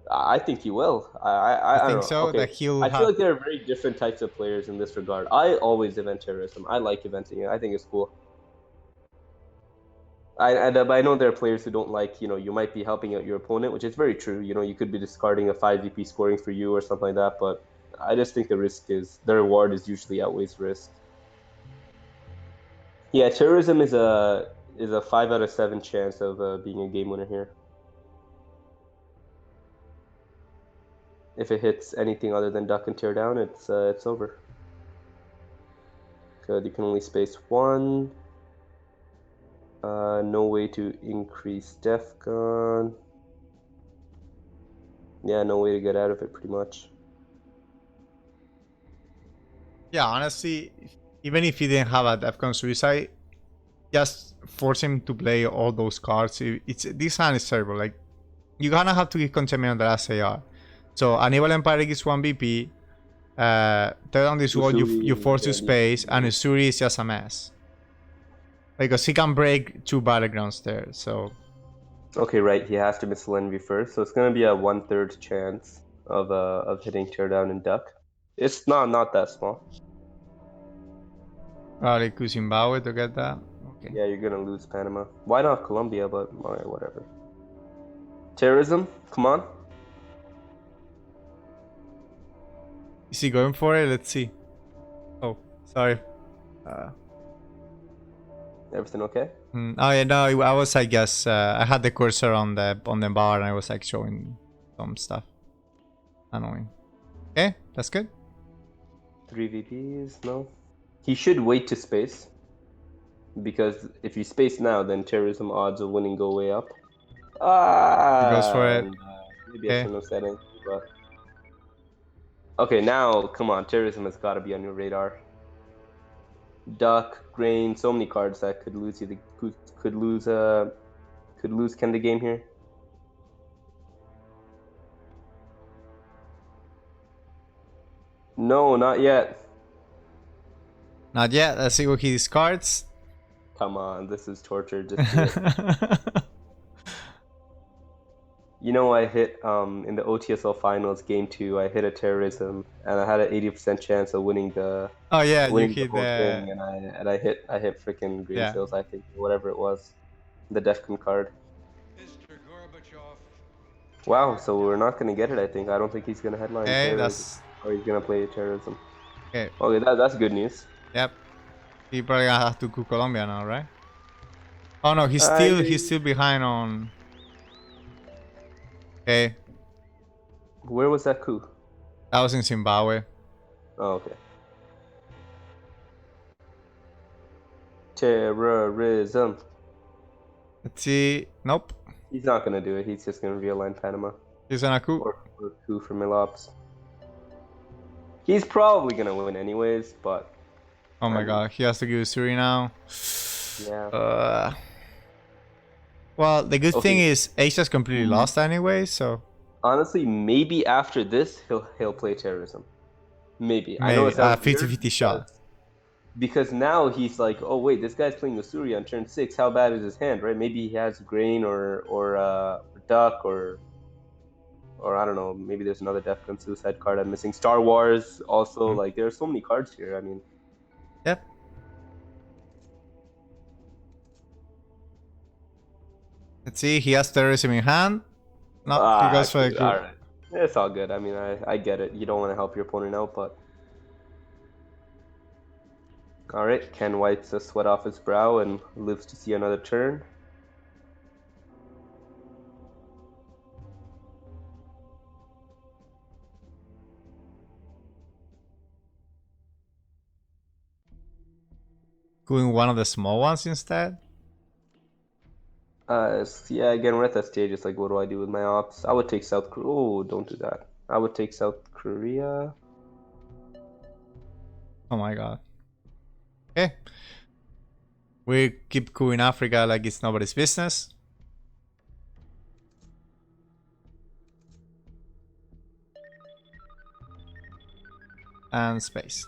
I think he will. I think don't know. so. Okay. That he'll. I feel like there are very different types of players in this regard. I always event terrorism. I like eventing it. I think it's cool. But I know there are players who don't like, you might be helping out your opponent, which is very true. You could be discarding a 5 VP scoring for you or something like that. But I just think the reward is usually outweighs risk. Yeah, terrorism is a 5 out of 7 chance of being a game winner here. If it hits anything other than duck and tear down, it's over. Good, you can only space 1. No way to increase DEFCON. Yeah, no way to get out of it, pretty much. Yeah, honestly, even if he didn't have a DEFCON suicide, just force him to play all those cards. This hand is terrible. Like, you're gonna have to give containment on the last AR. So, Anibal Empire gives 1 BP. Tear down this wall, you force to space, and Usuri is just a mess. Because he can break 2 battlegrounds there, so... Okay, right, he has to missile envy first, so it's gonna be a 1/3 chance of hitting teardown and duck. It's not that small. Probably Zimbabwe to get that. Okay. Yeah, you're gonna lose Panama. Why not Colombia, but alright, whatever. Terrorism, come on. Is he going for it? Let's see. Oh, sorry. Everything okay? Oh yeah, no, I was, I guess, I had the cursor on the bar and I was like showing some stuff. Annoying. Okay, that's good. 3 VPs, no. He should wait to space. Because if you space now, then terrorism odds of winning go way up. He goes for it. Maybe I shouldn't have said anything, but... Okay, now, come on, terrorism has got to be on your radar. Duck, grain, so many cards that could lose you. Could lose Ken the game here. No, not yet. Not yet. Let's see what he discards. Come on, this is torture. Just do it. I hit in the OTSL finals game 2. I hit a terrorism, and I had an 80% chance of winning the. Oh yeah, you hit the thing, and I hit freaking green seals. I think whatever it was, the DEFCON card. Wow, so we're not gonna get it. I think. I don't think he's gonna headline. Or he's gonna play terrorism. Okay. Okay, that's good news. Yep. He probably gonna have to coup Colombia now, right? Oh no, he's still behind on. Okay. Where was that coup? That was in Zimbabwe. Oh, okay. Terrorism. Let's see. Nope. He's not gonna do it. He's just gonna realign Panama. He's gonna coup. Or coup for Milops. He's probably gonna win anyways, but... Oh my god, he has to give Suri now. Yeah. Well, the good thing Okay. is Asia's completely lost anyway, so Honestly, maybe after this he'll play terrorism. Maybe. I know maybe it a sounds weird 50-50 shot. because now he's like, oh wait, this guy's playing Usuri on turn 6. How bad is his hand, right? Maybe he has grain or duck or I don't know. Maybe there's another Defcon Suicide card I'm missing. Star Wars also. Like there are so many cards here. I mean, Yep. Let's see, he has terrorism in hand. No, he goes for the all group. right, it's all good. I mean, I get it. You don't want to help your opponent out, but all right. Ken wipes the sweat off his brow and lives to see another turn. Going one of the small ones instead. Yeah, again, we're at that stage. It's like, what do I do with my ops? I would take South Korea. Oh, don't do that. I would take South Korea. Oh my god. Okay. We keep going Africa like it's nobody's business. And space.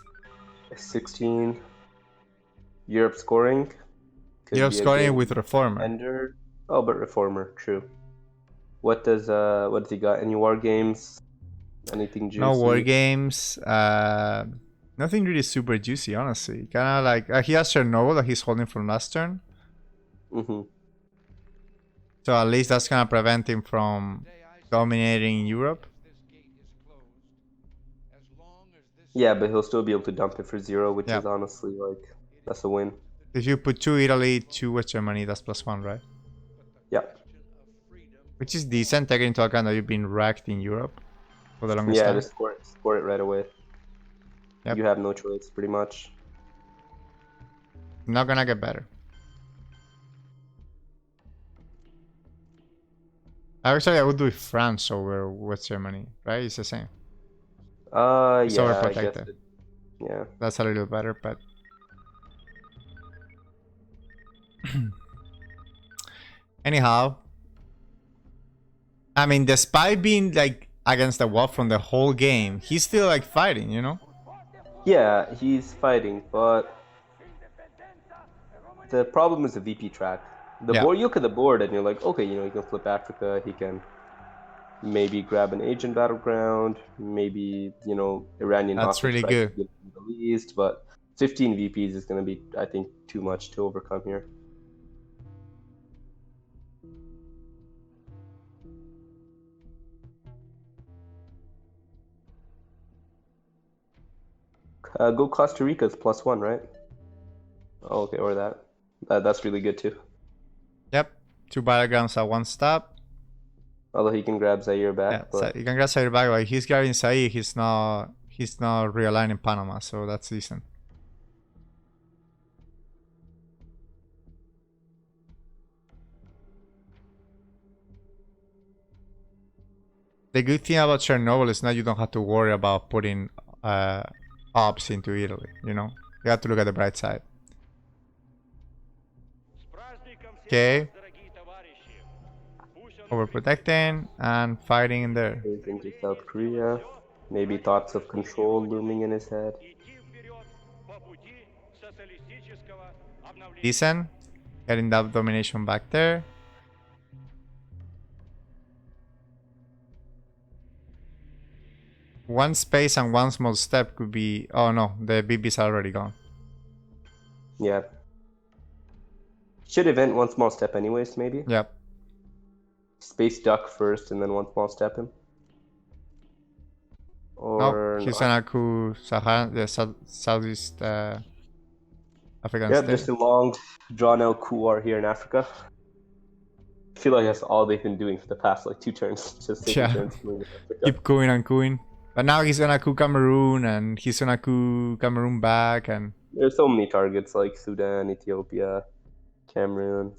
16. Europe scoring. Could You're be a scoring game with Reformer. ender. Oh, but Reformer, true. What does he got? Any war games? Anything juicy? No war games. Nothing really super juicy, honestly. Kind of like he has Chernobyl that he's holding from last turn. Mm-hmm. So at least that's gonna prevent him from dominating Europe. Yeah, but he'll still be able to dump it for 0, which Yeah. is honestly like that's a win. If you put 2 Italy, 2 West Germany, that's +1, right? Yeah. Which is decent, taking into account that you've been wrecked in Europe for the longest Yeah, time. just score it right away. Yep. You have no choice, pretty much. Not gonna get better. Actually, I would do France over West Germany, right? It's the same. It's Yeah, I guess overprotected. yeah. That's a little better, but anyhow, I mean, despite being like against the wall from the whole game, he's still like fighting, you know? Yeah, he's fighting, but the problem is the VP track. The Yeah. board, you look at the board and you're like, okay, he can flip Africa, he can maybe grab an Asian battleground, maybe, Iranian That's hostage really crisis good. in the Middle East, but 15 VPs is going to be, I think, too much to overcome here. Go Costa Rica's +1, right? Oh, okay, or that. That's really good too. Yep. 2 battlegrounds at 1 stop. Although he can grab Zaire back, Yeah, but so you can grab Zaire back. Like he's grabbing Zaire, he's not realigning Panama, so that's decent. The good thing about Chernobyl is now you don't have to worry about putting ops into Italy, you know? You have to look at the bright side. Okay. Overprotecting and fighting in there. he's into South Korea. Maybe thoughts of control looming in his head. Decent. Getting that domination back there. One space and one small step could be... Oh no, the BB's are already gone. Yeah. Should event one small step anyways, maybe? Yep. Space duck first and then one small step him. Or nope, he's gonna coup Sahara, the Southeast African Yep, state. just a long, drawn-out coup war here in Africa. I feel like that's all they've been doing for the past like 2 turns. Just taking turns cooing Africa. Keep cooing and cooing. But now he's gonna coup Cameroon and he's gonna coup Cameroon back and... There's so many targets like Sudan, Ethiopia, Cameroon.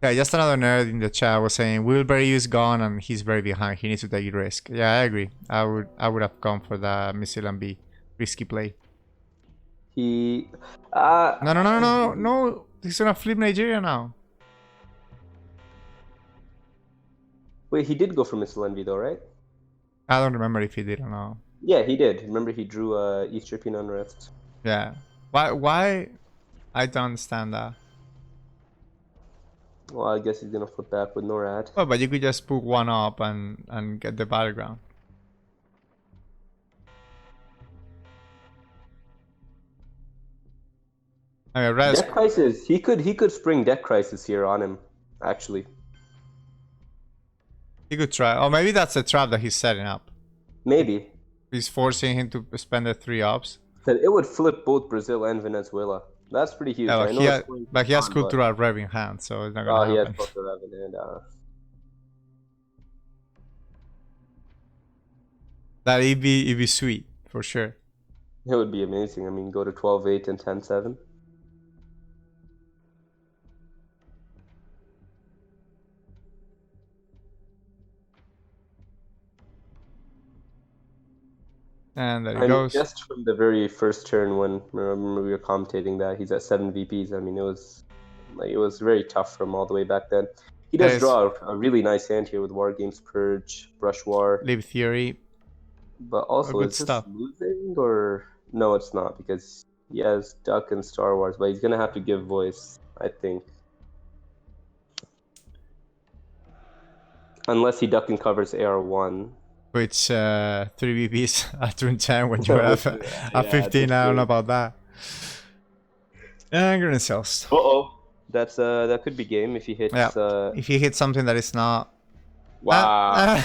Yeah, just another nerd in the chat was saying Wilbury is gone and he's very behind. He needs to take a risk. Yeah, I agree. I would have gone for the missile and B. Risky play. He No. He's gonna flip Nigeria now. Wait, he did go for Missile Envy though, right? I don't remember if he did or not. Yeah, he did. Remember, he drew East European Unrest. Yeah. Why? I don't understand that. Well, I guess he's gonna flip back with NORAD. Well, but you could just put one up and get the battleground. I mean, Deck Crisis. He could spring Deck Crisis here on him, actually. He could try. Oh, maybe that's a trap that he's setting up. Maybe. He's forcing him to spend the 3 ops. That it would flip both Brazil and Venezuela. That's pretty huge. Yeah, I know but he has Cultural Rev in hand, so it's not gonna happen. He has Cultural Rev in hand. That it'd be sweet for sure. It would be amazing. I mean, go to 12-8 and 10-7. And there he goes. Just from the very first turn when remember we were commentating that he's at 7 VPs. I mean, it was very tough for him all the way back then. He does draw a really nice hand here with War Games, Purge, Brush War, Live Theory. But also, is this losing or no? It's not because he has Duck and Star Wars, but he's gonna have to give voice, I think. Unless he duck and covers AR1. Which 3 VPs at turn 10 when you're at 15, I don't know about that. And Green Cells. That's that could be game if he hits if he hits something that is not. Wow.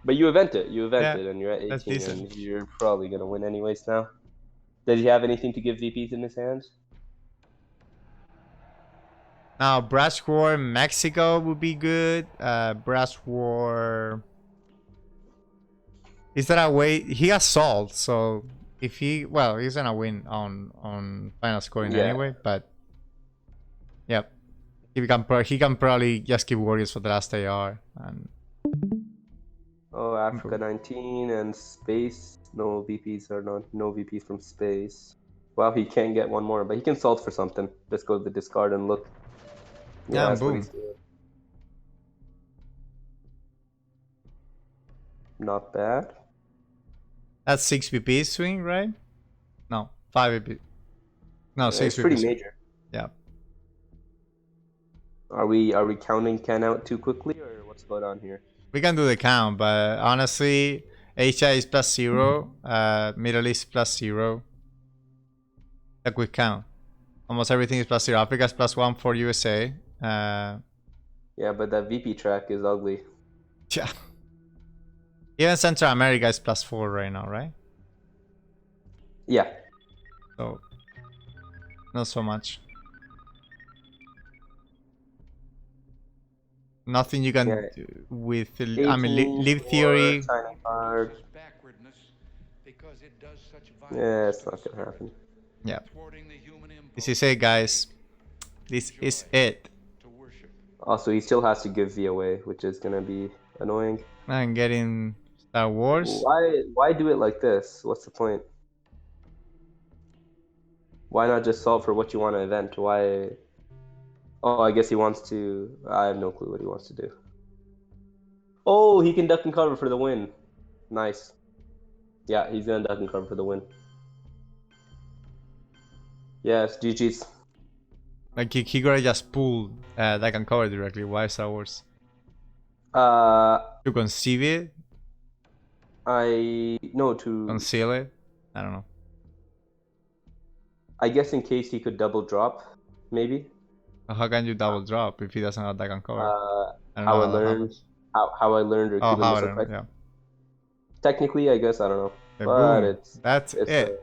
But you event it, and you're at 18 and you're probably gonna win anyways now. Does he have anything to give VPs in his hands? Now Brash War Mexico would be good. Brash War. Is that a way? He has Salt, so if he's gonna win on final scoring anyway. But yep, he can probably just keep Warriors for the last AR and. Oh, Africa 19 and Space. No VPs no VPs from Space. Well, he can't get one more, but he can Salt for something. Just go to the discard and look. Yeah, that's boom. Not bad. That's 6 VPs swing, right? No, 5 VPs. No, 6 VPs. It's pretty major. Yeah. Are we counting Ken out too quickly, or what's going on here? We can do the count, but honestly, Asia is +0, Middle East +0. A quick count. Almost everything is +0. Africa is +1 for USA. Yeah, but that VP track is ugly. Yeah. Even Central America is +4 right now, right? Yeah. So, not so much. Nothing you can do with, I mean, Live Theory. Yeah, it's not gonna happen. Yeah. This is it, guys. This is it. Also, he still has to give V away, which is gonna be annoying. And getting Star Wars. Why do it like this? What's the point? Why not just solve for what you want to event? Why? Oh, I guess he wants to. I have no clue what he wants to do. Oh, he can duck and cover for the win. Nice. Yeah, he's gonna duck and cover for the win. Yes, GG's. Like he could have just pulled that can cover directly. Why Star Wars? To conceive it? To conceal it? I don't know. I guess in case he could double drop, maybe. How can you double drop if he doesn't have that can cover? How I learned. Yeah. Technically, I guess I don't know. But boom. That's it.